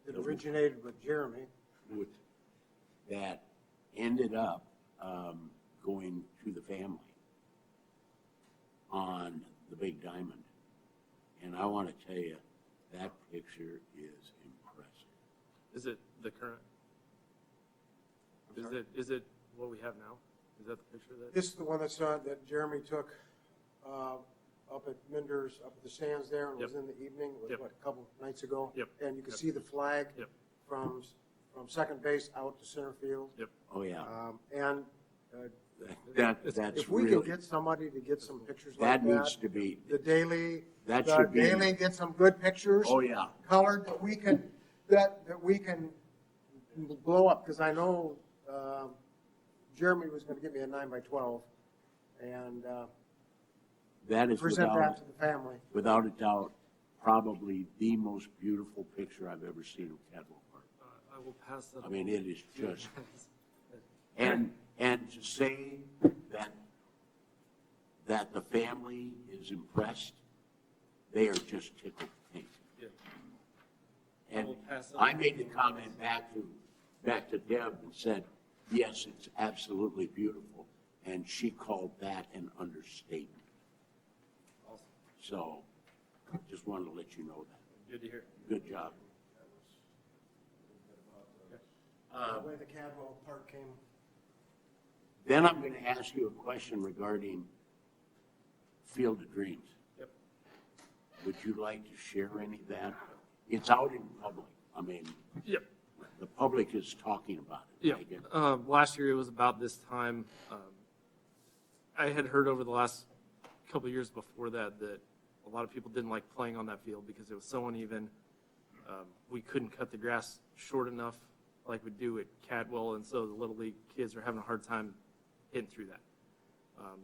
It originated with Jeremy. That ended up going to the family on the Big Diamond. And I want to tell you, that picture is impressive. Is it the current? Is it what we have now? Is that the picture that? This is the one that Jeremy took up at Minder's, up at the stands there, and was in the evening, it was Yep. what, a couple nights ago? Yep. And you can Yep. see the flag Yep. from second base out to center field. Yep. Oh, yeah. And That's if we really, can get somebody to get some pictures like that that. needs to be, The Daily, that the should be. Daily get some good pictures. Oh, yeah. Colored, that we can, that we can blow up, because I know Jeremy was gonna give me a 9x12, and That is present that without, to the family. without a doubt, probably the most beautiful picture I've ever seen of Cadwell Park. I will pass that. I mean, along. it is just, and to say that the family is impressed, they are just tickled pink. Yeah. And will pass that I on. made the comment back to Deb and said, yes, it's absolutely beautiful. And she called that an understatement. Awesome. So, just wanted to let you know that. Good to hear. Good job. The way the Cadwell Park came. Then I'm going to ask you a question regarding Field of Dreams. Yep. Would you like to share any of that? It's out in public. I mean, Yep. the public is talking about it. Yeah. I get- Last year it was about this time. I had heard over the last couple of years before that a lot of people didn't like playing on that field because it was so uneven. We couldn't cut the grass short enough like we do at Cadwell, and so the Little League kids are having a hard time hitting through that.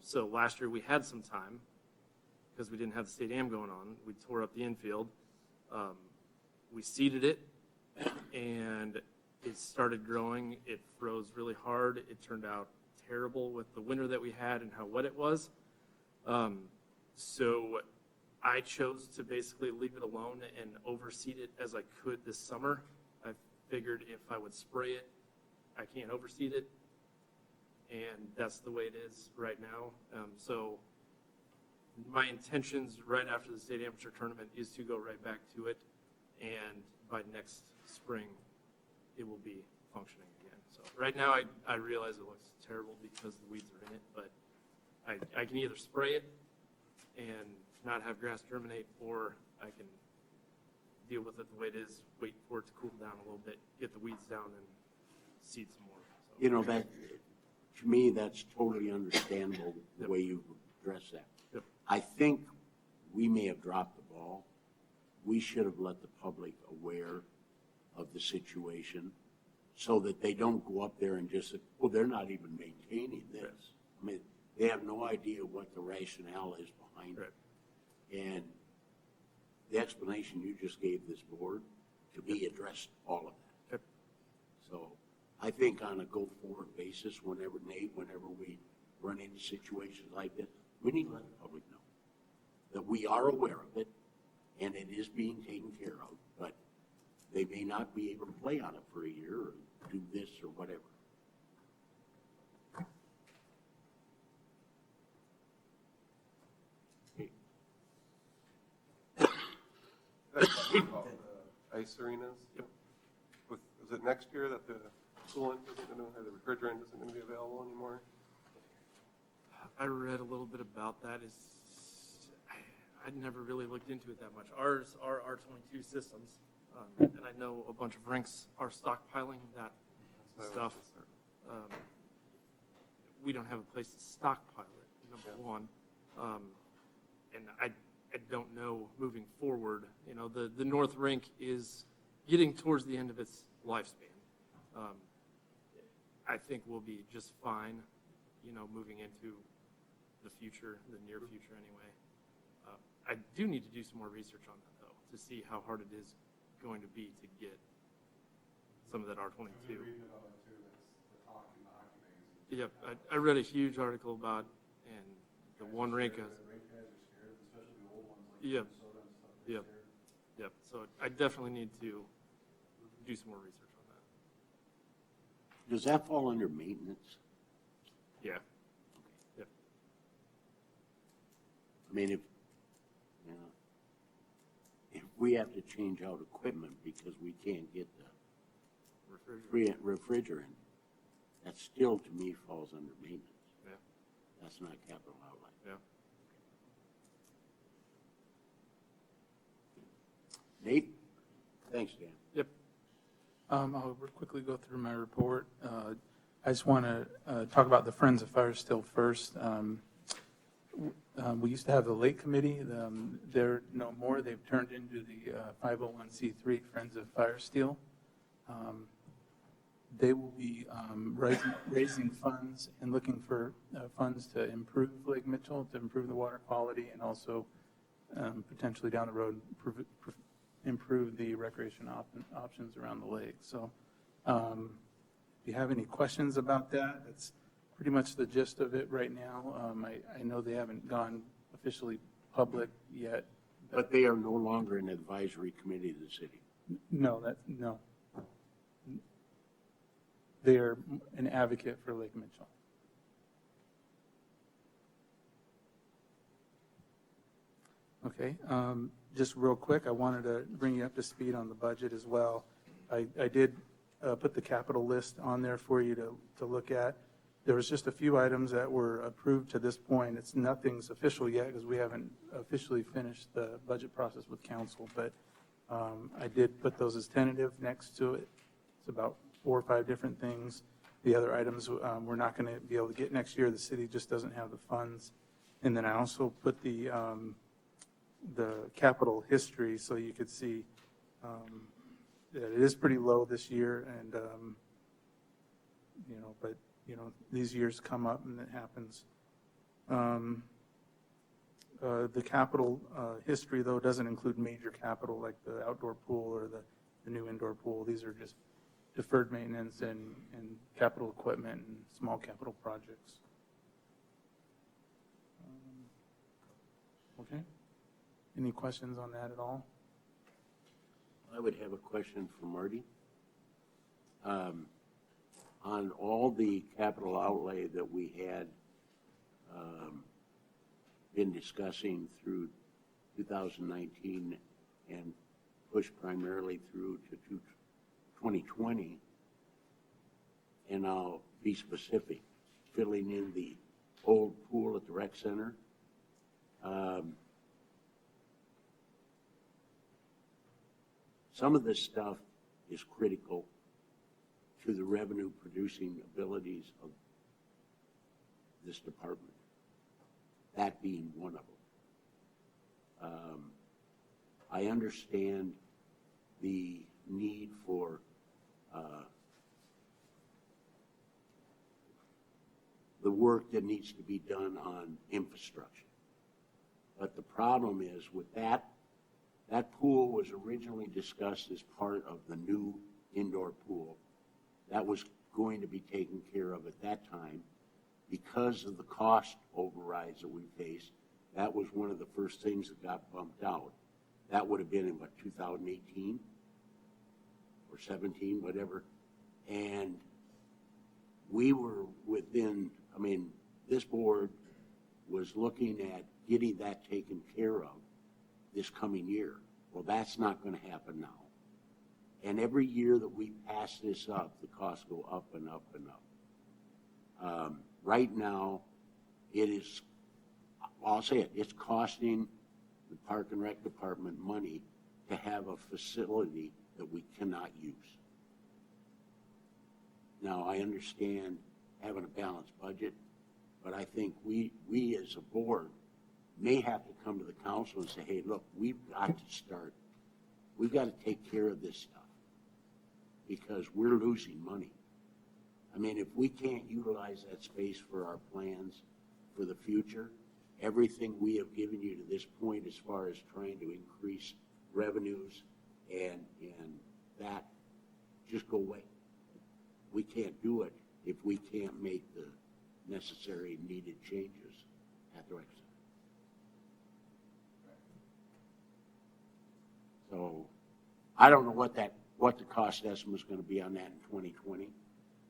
So last year we had some time because we didn't have the state am going on. We tore up the infield. We seeded it, and it started growing. It froze really hard. It turned out terrible with the winter that we had and how wet it was. So I chose to basically leave it alone and overseed it as I could this summer. I figured if I would spray it, I can't overseed it. And that's the way it is right now. So my intentions right after the state amateur tournament is to go right back to it. And by next spring, it will be functioning again. So right now, I realize it looks terrible because the weeds are in it, but I can either spray it and not have grass germinate, or I can deal with it the way it is, wait for it to cool down a little bit, get the weeds down, and seed some more. So. You know, that, to me, that's totally understandable, the way you address that. Yep. I think we may have dropped the ball. We should have let the public aware of the situation so that they don't go up there and just say, well, they're not even maintaining this. I mean, they have no idea what the rationale is behind it. And the explanation you just gave this board, to me, addressed all of that. Yep. So I think on a go-forward basis, whenever we run into situations like this, we need to let the public know that we are aware of it and it is being taken care of, but they may not be able to play on it for a year or do this or whatever. About the ice arenas. Is it next year that the coolant isn't going to, or the refrigerant isn't going to be available anymore? I read a little bit about that. I'd never really looked into it that much. Ours are R22 systems, and I know a bunch of rinks are stockpiling that stuff. We don't have a place to stockpile it, number one. And I don't know moving forward, you know, the North Rink is getting towards the end of its lifespan. I think we'll be just fine, you know, moving into the future, the near future anyway. I do need to do some more research on that though, to see how hard it is going to be to get some of that R22. Yep, I read a huge article about, and the one rink. Yep, yep, yep. So I definitely need to do some more research on that. Does that fall under maintenance? Yeah. Yep. I mean, if, you know, if we have to change out equipment because we can't get the refrigerant, that still, to me, falls under maintenance. Yeah. That's not capital outlay. Yeah. Nate? Thanks, Dan. Yep. I'll quickly go through my report. I just want to talk about the Friends of Fire Steel first. We used to have the Lake Committee. They're no more. They've turned into the 501c3 Friends of Fire Steel. They will be raising funds and looking for funds to improve Lake Mitchell, to improve the water quality, and also potentially down the road improve the recreation options around the lake. So if you have any questions about that, that's pretty much the gist of it right now. I know they haven't gone officially public yet. But they are no longer an advisory committee of the city. No. They're an advocate for Lake Mitchell. Okay, just real quick, I wanted to bring you up to speed on the budget as well. I did put the capital list on there for you to look at. There was just a few items that were approved to this point. Nothing's official yet because we haven't officially finished the budget process with council, but I did put those as tentative next to it. It's about 4 or 5 different things. The other items we're not going to be able to get next year. The city just doesn't have the funds. And then I also put the capital history so you could see that it is pretty low this year, and but these years come up and it happens. The capital history though doesn't include major capital like the outdoor pool or the new indoor pool. These are just deferred maintenance and capital equipment and small capital projects. Okay. Any questions on that at all? I would have a question for Marty. On all the capital outlay that we had been discussing through 2019 and pushed primarily through to 2020, and I'll be specific, filling in the old pool at the rec center. Some of this stuff is critical to the revenue producing abilities of this department, that being one of them. I understand the need for the work that needs to be done on infrastructure. But the problem is with that pool was originally discussed as part of the new indoor pool. That was going to be taken care of at that time. Because of the cost overrides that we faced, that was one of the first things that got bumped out. That would have been in, 2018 or 17, whatever. And we were this board was looking at getting that taken care of this coming year. Well, that's not going to happen now. And every year that we pass this up, the costs go up and up and up. Right now, I'll say it, it's costing the Park and Rec Department money to have a facility that we cannot use. Now, I understand having a balanced budget, but I think we as a board may have to come to the council and say, hey, look, we've got to take care of this stuff because we're losing money. I mean, if we can't utilize that space for our plans for the future, everything we have given you to this point as far as trying to increase revenues and that just go away. We can't do it if we can't make the necessary needed changes at the rec center. So I don't know what the cost estimate is going to be on that in 2020.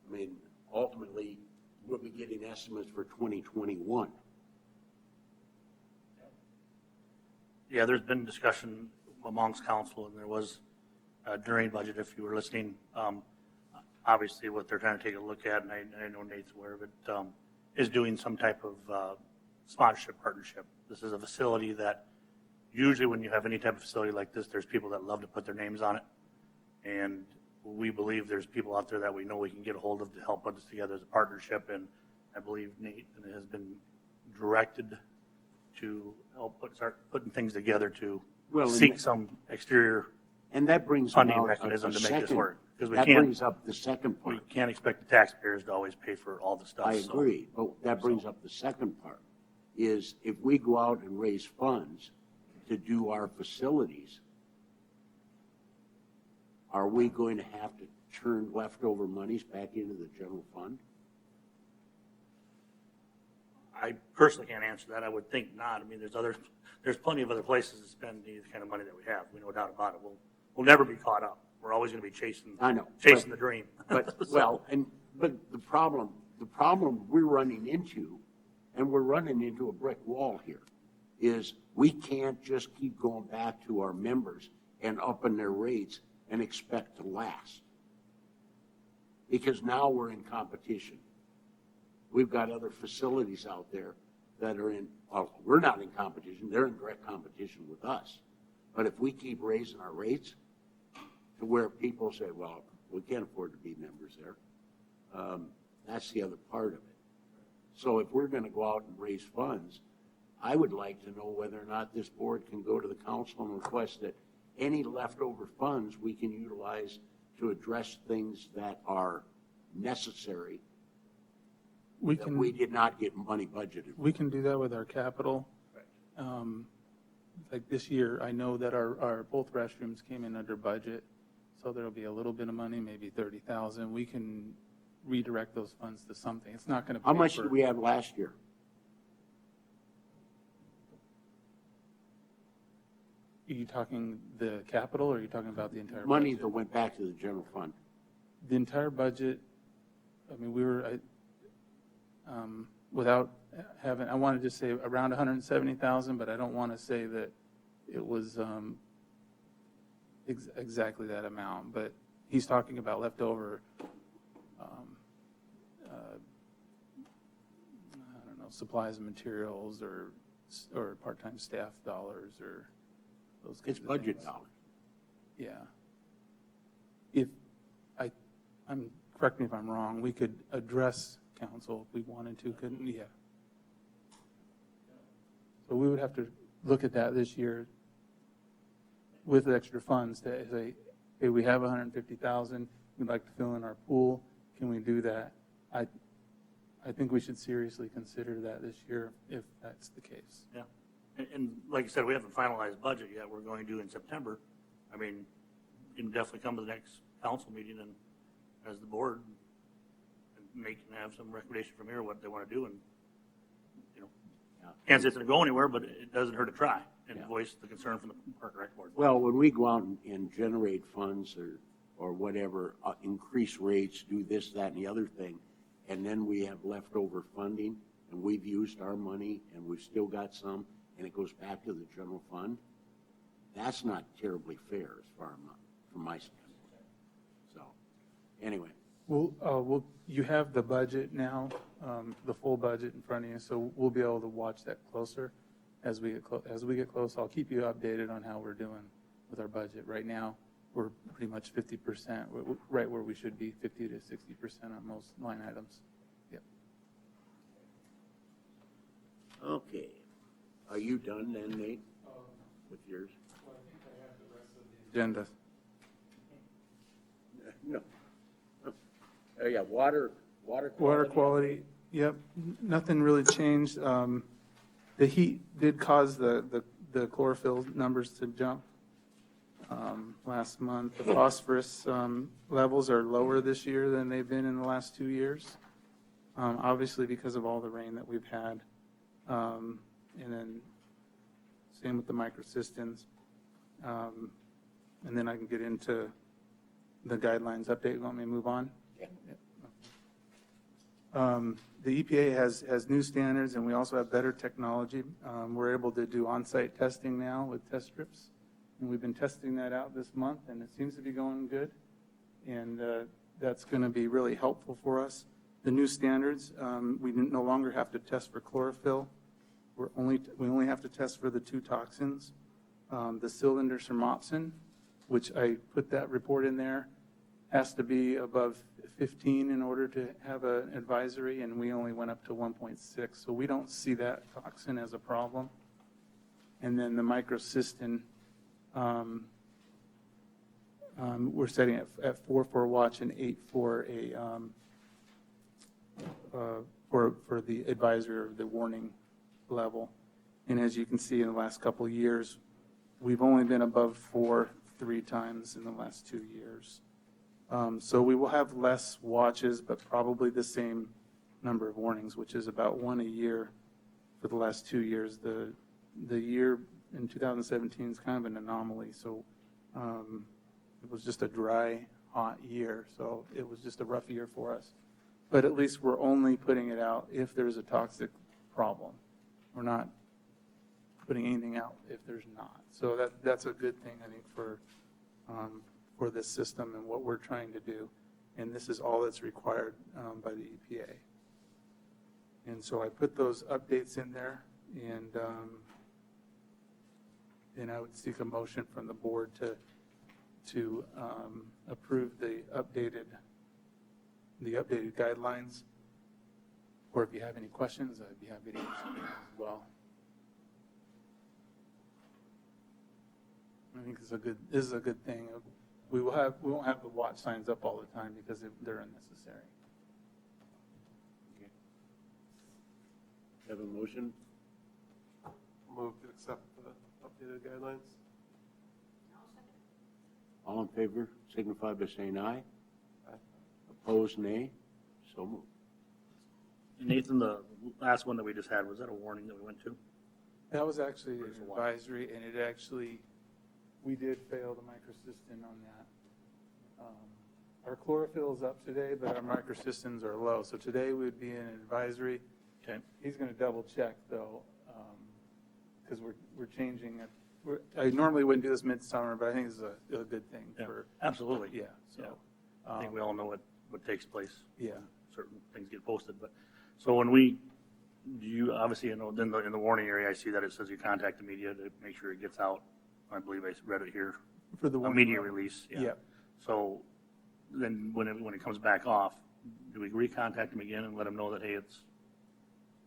I mean, ultimately, we'll be getting estimates for 2021. Yeah, there's been discussion amongst council, and there was during budget, if you were listening, obviously what they're trying to take a look at, and I know Nate's aware of it, is doing some type of sponsorship partnership. This is a facility that usually when you have any type of facility like this, there's people that love to put their names on it. And we believe there's people out there that we know we can get a hold of to help put this together as a partnership. And I believe Nate has been directed to help start putting things together to seek some exterior and that brings funding about mechanism a to make this second, work. Because that brings up the second we part. can't expect the taxpayers to always pay for all the stuff. I agree, but that brings up the second part, is if we go out and raise funds to do our facilities, are we going to have to turn leftover monies back into the general fund? I personally can't answer that. I would think not. I mean, there's plenty of other places to spend the kind of money that we have. We no doubt about it. We'll never be caught up. We're always going to be chasing the dream. But the problem we're running into, and we're running into a brick wall here, is we can't just keep going back to our members and upping their rates and expect to last. Because now we're in competition. We've got other facilities out there that are we're not in competition, they're in direct competition with us. But if we keep raising our rates to where people say, well, we can't afford to be members there, that's the other part of it. So if we're going to go out and raise funds, I would like to know whether or not this board can go to the council and request that any leftover funds we can utilize to address things that are necessary we did not get money budgeted. We can do that with our capital. Like this year, I know that our both restrooms came in under budget, so there'll be a little bit of money, maybe 30,000. We can redirect those funds to something. It's not going to. How much did we have last year? Are you talking the capital, or are you talking about the entire money budget? That went back to the general fund? The entire budget. I mean, we were. Without having, I want to just say around 170,000, but I don't want to say that it was exactly that amount. But he's talking about leftover, I don't know, supplies and materials or part-time staff dollars or those kinds of budget things. dollars. Yeah. Correct me if I'm wrong, we could address council if we wanted to, couldn't we? Yeah. So we would have to look at that this year with extra funds to say, hey, we have 150,000, we'd like to fill in our pool, can we do that? I think we should seriously consider that this year if that's the case. Yeah. And like I said, we haven't finalized budget yet. We're going to in September. I mean, you can definitely come to the next council meeting and as the board and have some recommendation from here what they want to do, and can't say it's going to go anywhere, but it doesn't hurt to try and voice the concern from the Park and Rec Board. Well, when we go out and generate funds or whatever, increase rates, do this, that, and the other thing, and then we have leftover funding and we've used our money and we've still got some and it goes back to the general fund, that's not terribly fair as far from my standpoint. So, anyway. Well, you have the budget now, the full budget in front of you, so we'll be able to watch that closer as we get close. I'll keep you updated on how we're doing with our budget. Right now, we're pretty much 50%, right where we should be, 50 to 60% on most line items. Yep. Okay. Are you done then, Nate, with yours? Agenda. No. Oh, yeah, water quality. Water quality, yep, nothing really changed. The heat did cause the chlorophyll numbers to jump last month. The phosphorus levels are lower this year than they've been in the last 2 years, obviously because of all the rain that we've had. And then same with the microcystins. And then I can get into the guidelines update. You want me to move on? Yeah. The EPA has new standards, and we also have better technology. We're able to do on-site testing now with test strips, and we've been testing that out this month, and it seems to be going good, and that's going to be really helpful for us. The new standards, we no longer have to test for chlorophyll. We only have to test for the 2 toxins. The cylinder sermopsin, which I put that report in there, has to be above 15 in order to have an advisory, and we only went up to 1.6. So we don't see that toxin as a problem. And then the microcystin, we're setting it at 4 for a watch and 8 for a for the advisory or the warning level. And as you can see, in the last couple of years, we've only been above 4 3 times in the last 2 years. So we will have less watches, but probably the same number of warnings, which is about 1 a year for the last 2 years. The year in 2017 is kind of an anomaly. So it was just a dry, hot year. So it was just a rough year for us. But at least we're only putting it out if there's a toxic problem. We're not putting anything out if there's not. So that's a good thing, I think, for this system and what we're trying to do. And this is all that's required by the EPA. And so I put those updates in there, and I would seek a motion from the board to approve the updated guidelines. Or if you have any questions, I'd be happy to answer them as well. I think this is a good thing. We won't have the watch signs up all the time because they're unnecessary. Okay. Have a motion? Move to accept the updated guidelines. All in favor, signify by saying aye. Aye. Opposed, nay. So moved. Nathan, the last one that we just had, was that a warning that we went to? That was actually an advisory, and we did fail the microcystin on that. Our chlorophyll is up today, but our microcystins are low. So today we would be in an advisory. Okay. He's going to double check though, because we're changing it. I normally wouldn't do this midsummer, but I think it's a good thing for. Absolutely. Yeah. So I think we all know what takes place. Yeah. Certain things get posted, but so when you obviously, in the warning area, I see that it says you contact the media to make sure it gets out. I believe I read it here. For the a media release. Yeah. Yep. So then when it comes back off, do we recontact them again and let them know that, hey,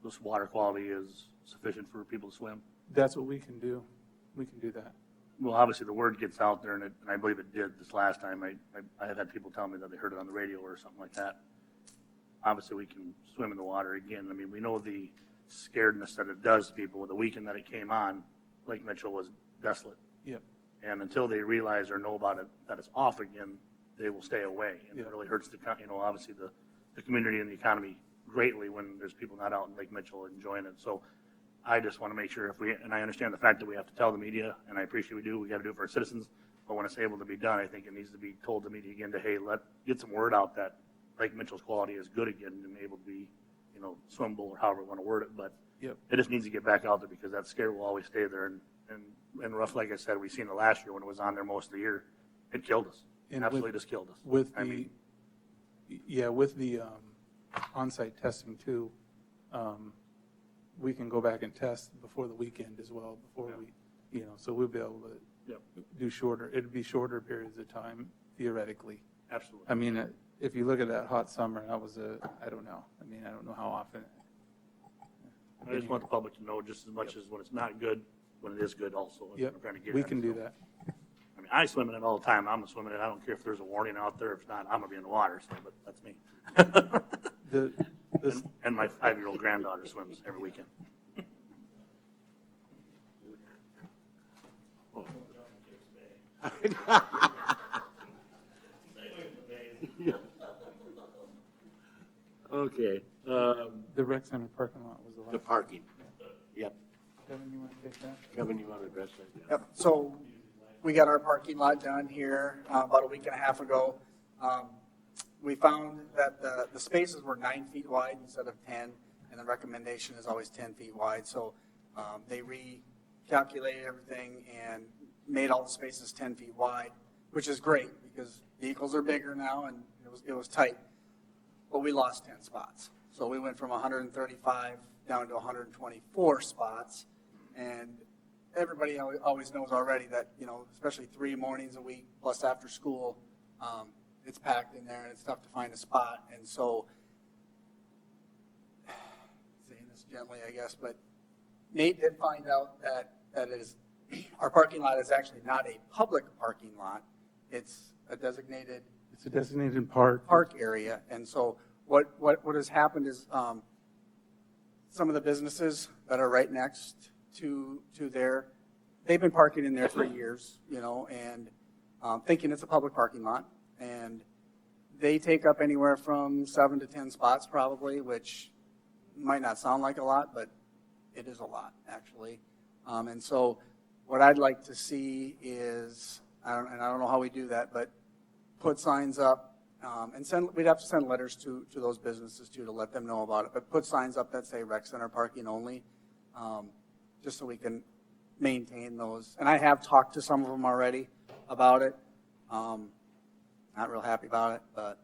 this water quality is sufficient for people to swim? That's what we can do. We can do that. Well, obviously the word gets out there, and I believe it did this last time. I have had people tell me that they heard it on the radio or something like that. Obviously, we can swim in the water again. I mean, we know the scaredness that it does to people. With the weekend that it came on, Lake Mitchell was desolate. Yep. And until they realize or know about it, that it's off again, they will stay away. And it really hurts obviously the community and the economy greatly when there's people not out in Lake Mitchell enjoying it. So I just want to make sure and I understand the fact that we have to tell the media, and I appreciate we got to do it for our citizens. But when it's able to be done, I think it needs to be told to the media again to, hey, get some word out that Lake Mitchell's quality is good again and able to be, swimmable or however we want to word it. But it just needs to get back out there because that scare will always stay there. And rough, like I said, we seen it last year when it was on there most of the year. It killed us. And absolutely just killed us. With the on-site testing too, we can go back and test before the weekend as well, so we'll be able Yep. do shorter, it'd be shorter periods of time theoretically. Absolutely. I mean, if you look at that hot summer, that was I don't know. I mean, I don't know how often. I just want the public to know just as much as when it's not good, when it is good also. is what Yep, I'm trying to get we at. can do So, that. I mean, I swim in it all the time. I'm a swimmer in it. I don't care if there's a warning out there. If not, I'm gonna be in the water, so, but that's me. And my 5-year-old granddaughter swims every weekend. Okay, The rec center parking lot was the last. the parking. Yep. Kevin, you want to take that? Kevin, you want to address that? Yep, so we got our parking lot done here about a week and a half ago. We found that the spaces were 9 feet wide instead of 10, and the recommendation is always 10 feet wide. So they recalculated everything and made all the spaces 10 feet wide, which is great because vehicles are bigger now and it was tight. But we lost 10 spots. So we went from 135 down to 124 spots. And everybody always knows already that, you know, especially 3 mornings a week plus after school, it's packed in there and it's tough to find a spot. And so, saying this gently, I guess, but Nate did find out that it is, our parking lot is actually not a public parking lot. It's a designated It's a designated park. area. And so what has happened is some of the businesses that are right next to there, they've been parking in there for years, you know, and thinking it's a public parking lot. And they take up anywhere from 7 to 10 spots probably, which might not sound like a lot, but it is a lot actually. And so what I'd like to see is, I don't know how we do that, but put signs up and we'd have to send letters to those businesses too to let them know about it, but put signs up that say rec center parking only, just so we can maintain those. And I have talked to some of them already about it. Not real happy about it, but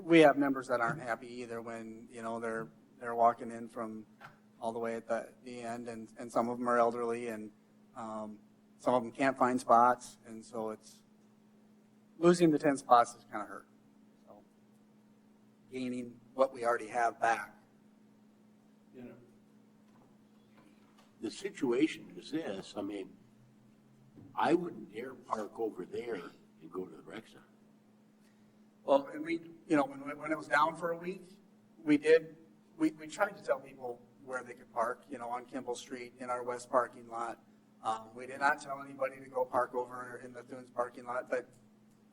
we have members that aren't happy either when, you know, they're walking in from all the way at the end, and some of them are elderly, and some of them can't find spots, and so it's losing the 10 spots is kind of hurt. So gaining what we already have back. You know, the situation is this, I mean, I wouldn't dare park over there and go to the rec center. Well, and we, you know, when it was down for a week, we tried to tell people where they could park, you know, on Kimball Street in our west parking lot. We did not tell anybody to go park over in the Thunes parking lot, but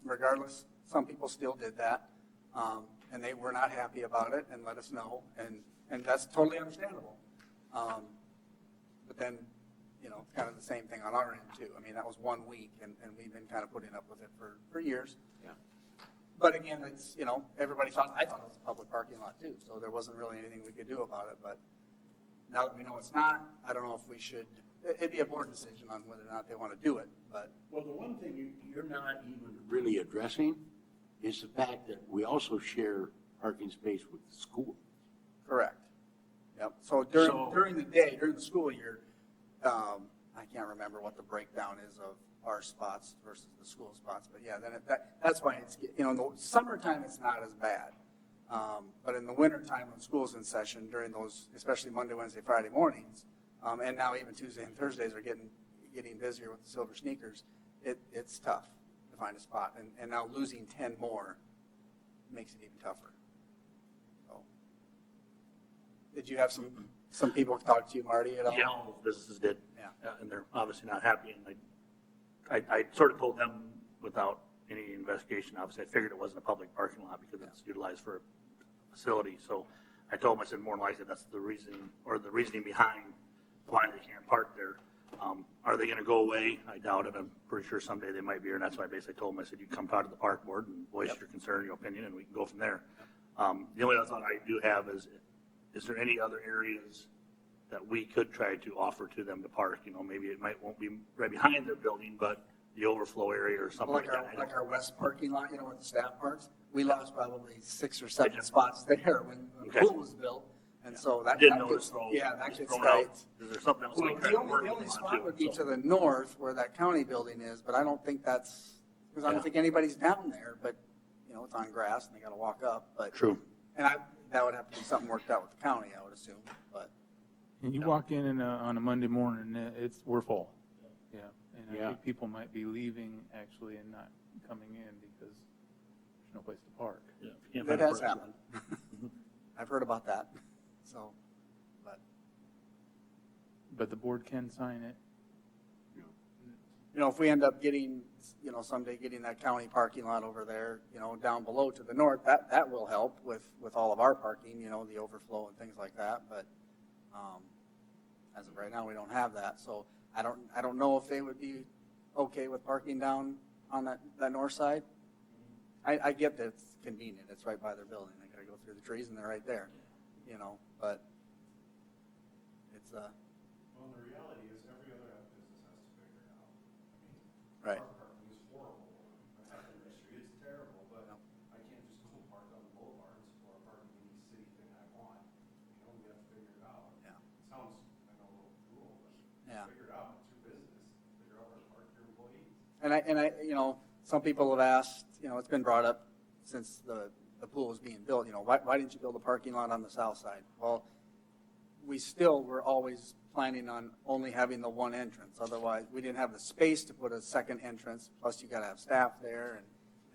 regardless, some people still did that. And they were not happy about it and let us know, and that's totally understandable. But then, you know, it's kind of the same thing on our end too. I mean, that was 1 week and we've been kind of putting up with it for years. Yeah. But again, it's, you know, I thought it was a public parking lot too, so there wasn't really anything we could do about it. But now that we know it's not, I don't know if we should, it'd be a board decision on whether or not they want to do it, but. Well, the one thing you're not even really addressing is the fact that we also share parking space with the school. Correct. Yep. So during the day, during the school year, I can't remember what the breakdown is of our spots versus the school spots, but yeah, then that's why it's, you know, in the summertime it's not as bad. But in the wintertime when school's in session, during those, especially Monday, Wednesday, Friday mornings, and now even Tuesday and Thursdays are getting busier with the silver sneakers, it's tough to find a spot. And now losing 10 more makes it even tougher. So, did you have some people talk to you, Marty, at all? Yeah, all those businesses did. Yeah. And they're obviously not happy. And I sort of told them without any investigation, obviously I figured it wasn't a public parking lot because it's utilized for a facility. So I told them, I said, more than likely that's the reason, or the reasoning behind why they can't park there. Are they going to go away? I doubt it. I'm pretty sure someday they might be here. And that's why I basically told them, I said, you come talk to the park board and voice your concern, your opinion, and we can go from there. The only other thought I do have is there any other areas that we could try to offer to them to park? You know, maybe won't be right behind their building, but the overflow area or something like that. Like our west parking lot, you know, where the staff parks, we lost probably 6 or 7 spots there when the pool was built. And so that. Didn't that know gets- this role. Yeah, that Just gets thrown out. tight. Is there something else? Well, like the that only, we're the only working on spot too? would be to So- the north where that county building is, but I don't think that's, because I don't Yeah. think anybody's down there, but, you know, it's on grass and they gotta walk up, but. True. And that would have to be something worked out with the county, I would assume, but. And you walk in on a Monday morning, we're full. Yeah. And I Yeah. think people might be leaving actually and not coming in because there's no place to park. Yeah, if you can't That find a has person. happened. I've heard about that, so, but, But the board can sign it. you know, if we end up getting, you know, someday getting that county parking lot over there, you know, down below to the north, that will help with all of our parking, you know, the overflow and things like that, but, as of right now, we don't have that, so I don't know if they would be okay with parking down on that north side. I get that it's convenient, it's right by their building, they gotta go through the trees and they're right there, you know, but it's, Well, the reality is every other business has to figure it out. right. Our parking is horrible. I have the street, it's terrible, but I can't just go park on the boulevards or park any city thing I want. You know, we have to figure it out. Yeah. Sounds, I know, a little cruel, but Yeah. figure it out. It's your business. Figure out where to park your employees. And I, you know, some people have asked, you know, it's been brought up since the pool was being built, you know, why didn't you build a parking lot on the south side? Well, we still were always planning on only having the one entrance. Otherwise, we didn't have the space to put a second entrance, plus you gotta have staff there,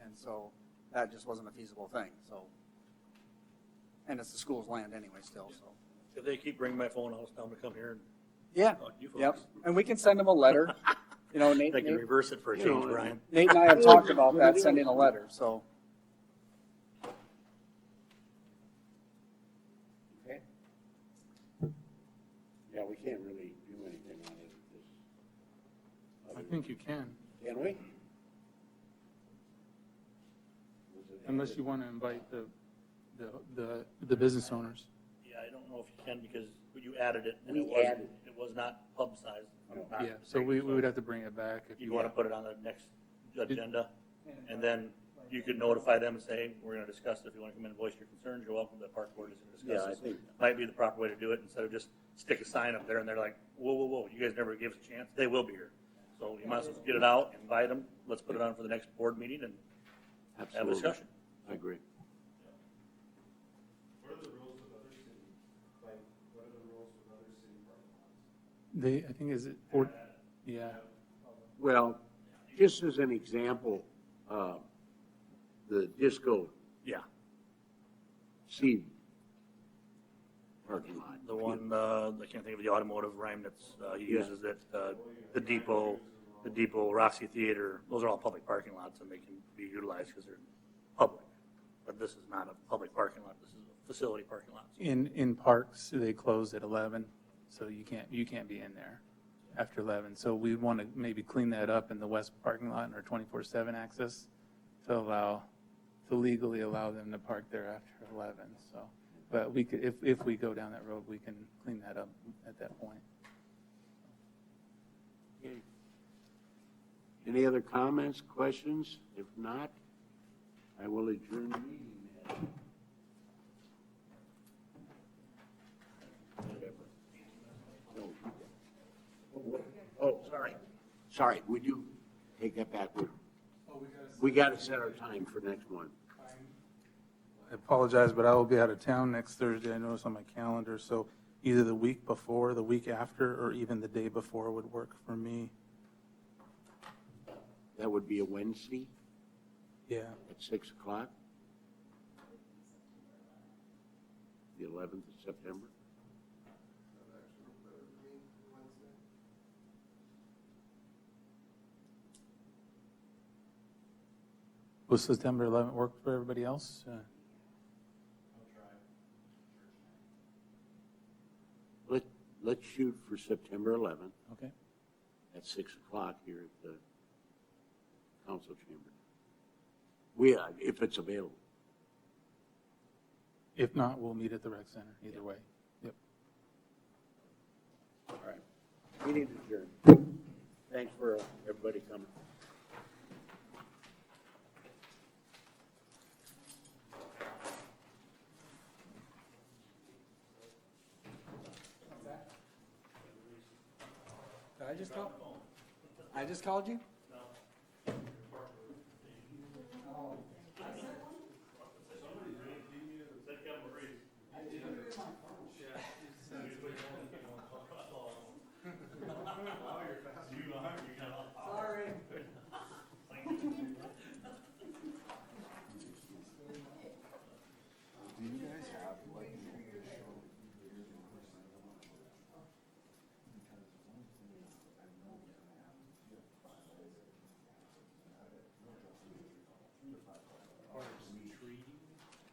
and so that just wasn't a feasible thing, so. And it's the school's land anyway still, so. If they keep bringing my phone, I'll tell them to come here and Yeah, talk to you yep, folks. and we can send them a letter, you know, Nate. They can reverse it for a You change, know, Brian. Nate and I have talked about that, sending a letter, so. Okay. Yeah, we can't really do anything on it at this. I think you can, Can we? unless you want to invite the business owners. Yeah, I don't know if you can because you added it and We it wasn't, added. it was not publicized. Not- Yeah, so we would have to bring it back. If You want to put it on the next agenda, and then you could notify them and say, we're going to discuss it. If you want to come in and voice your concerns, you're welcome. The park board is going to discuss Yeah, I this. think- Might be the proper way to do it, instead of just stick a sign up there and they're like, whoa, whoa, whoa, you guys never gave us a chance. They will be here. So you might as well get it out, invite them, let's put it on for the next board meeting and have a Absolutely. discussion. I agree. What are the rules with other city, like, what are the rules with other city parking lots? They, I think is it, or, yeah, Well, just as an example, the disco Yeah, seed parking lot. the one, I can't think of the automotive rhyme that's, he Yeah. uses that, the depot, Roxy Theater, those are all public parking lots and they can be utilized because they're public. But this is not a public parking lot, this is a facility parking lot. in parks, they close at 11, so you can't be in there after 11. So we want to maybe clean that up in the west parking lot and our 24/7 access to legally allow them to park there after 11, so. But we could, if we go down that road, we can clean that up at that point. Okay. Any other comments, questions? If not, I will adjourn the meeting. Oh, sorry. Sorry, would you take that back? We got to set our time for next one. I apologize, but I will be out of town next Thursday. I noticed on my calendar, so either the week before, the week after, or even the day before would work for me. That would be a Wednesday Yeah. at 6 o'clock. The 11th of September. Will September 11th work for everybody else? Let's shoot for September 11th Okay. at 6 o'clock here at the council chamber. If it's available. If not, we'll meet at the rec center, either way. Yep. All right. Meeting adjourned. Thanks for everybody coming. I just called you? Sorry. Do you guys have like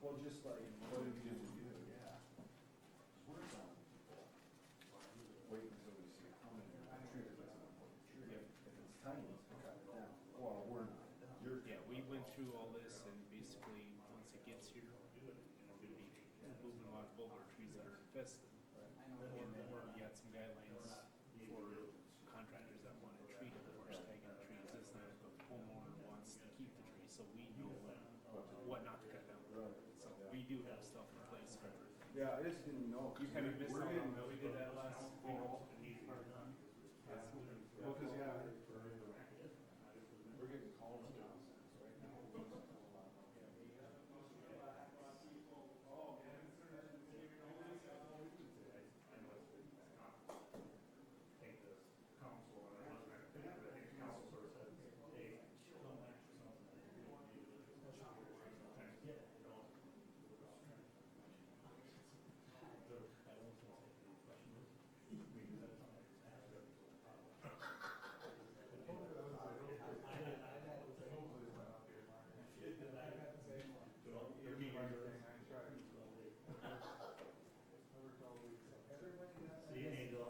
well, just like, what do you do? Yeah. We're telling people, wait until we see how many trees that's an important tree. If it's tiny, cut it down. Well, we're not. Yeah, we went through all this and basically, once it gets here, we'll be moving a lot of boulder trees that are infested. And then we got some guidelines for contractors that want to treat it or tagging the trees. It's not if the homeowner wants to keep the tree, so we know what not to cut down. So we do have stuff in place. Yeah, I just didn't know. You kind of missed out on that. We did that last fall. Well, cause yeah, we're getting calls now right now.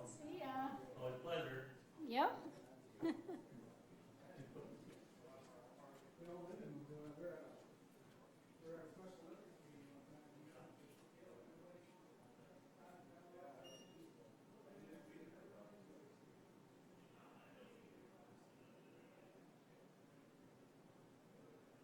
See ya. Always a pleasure. Yep.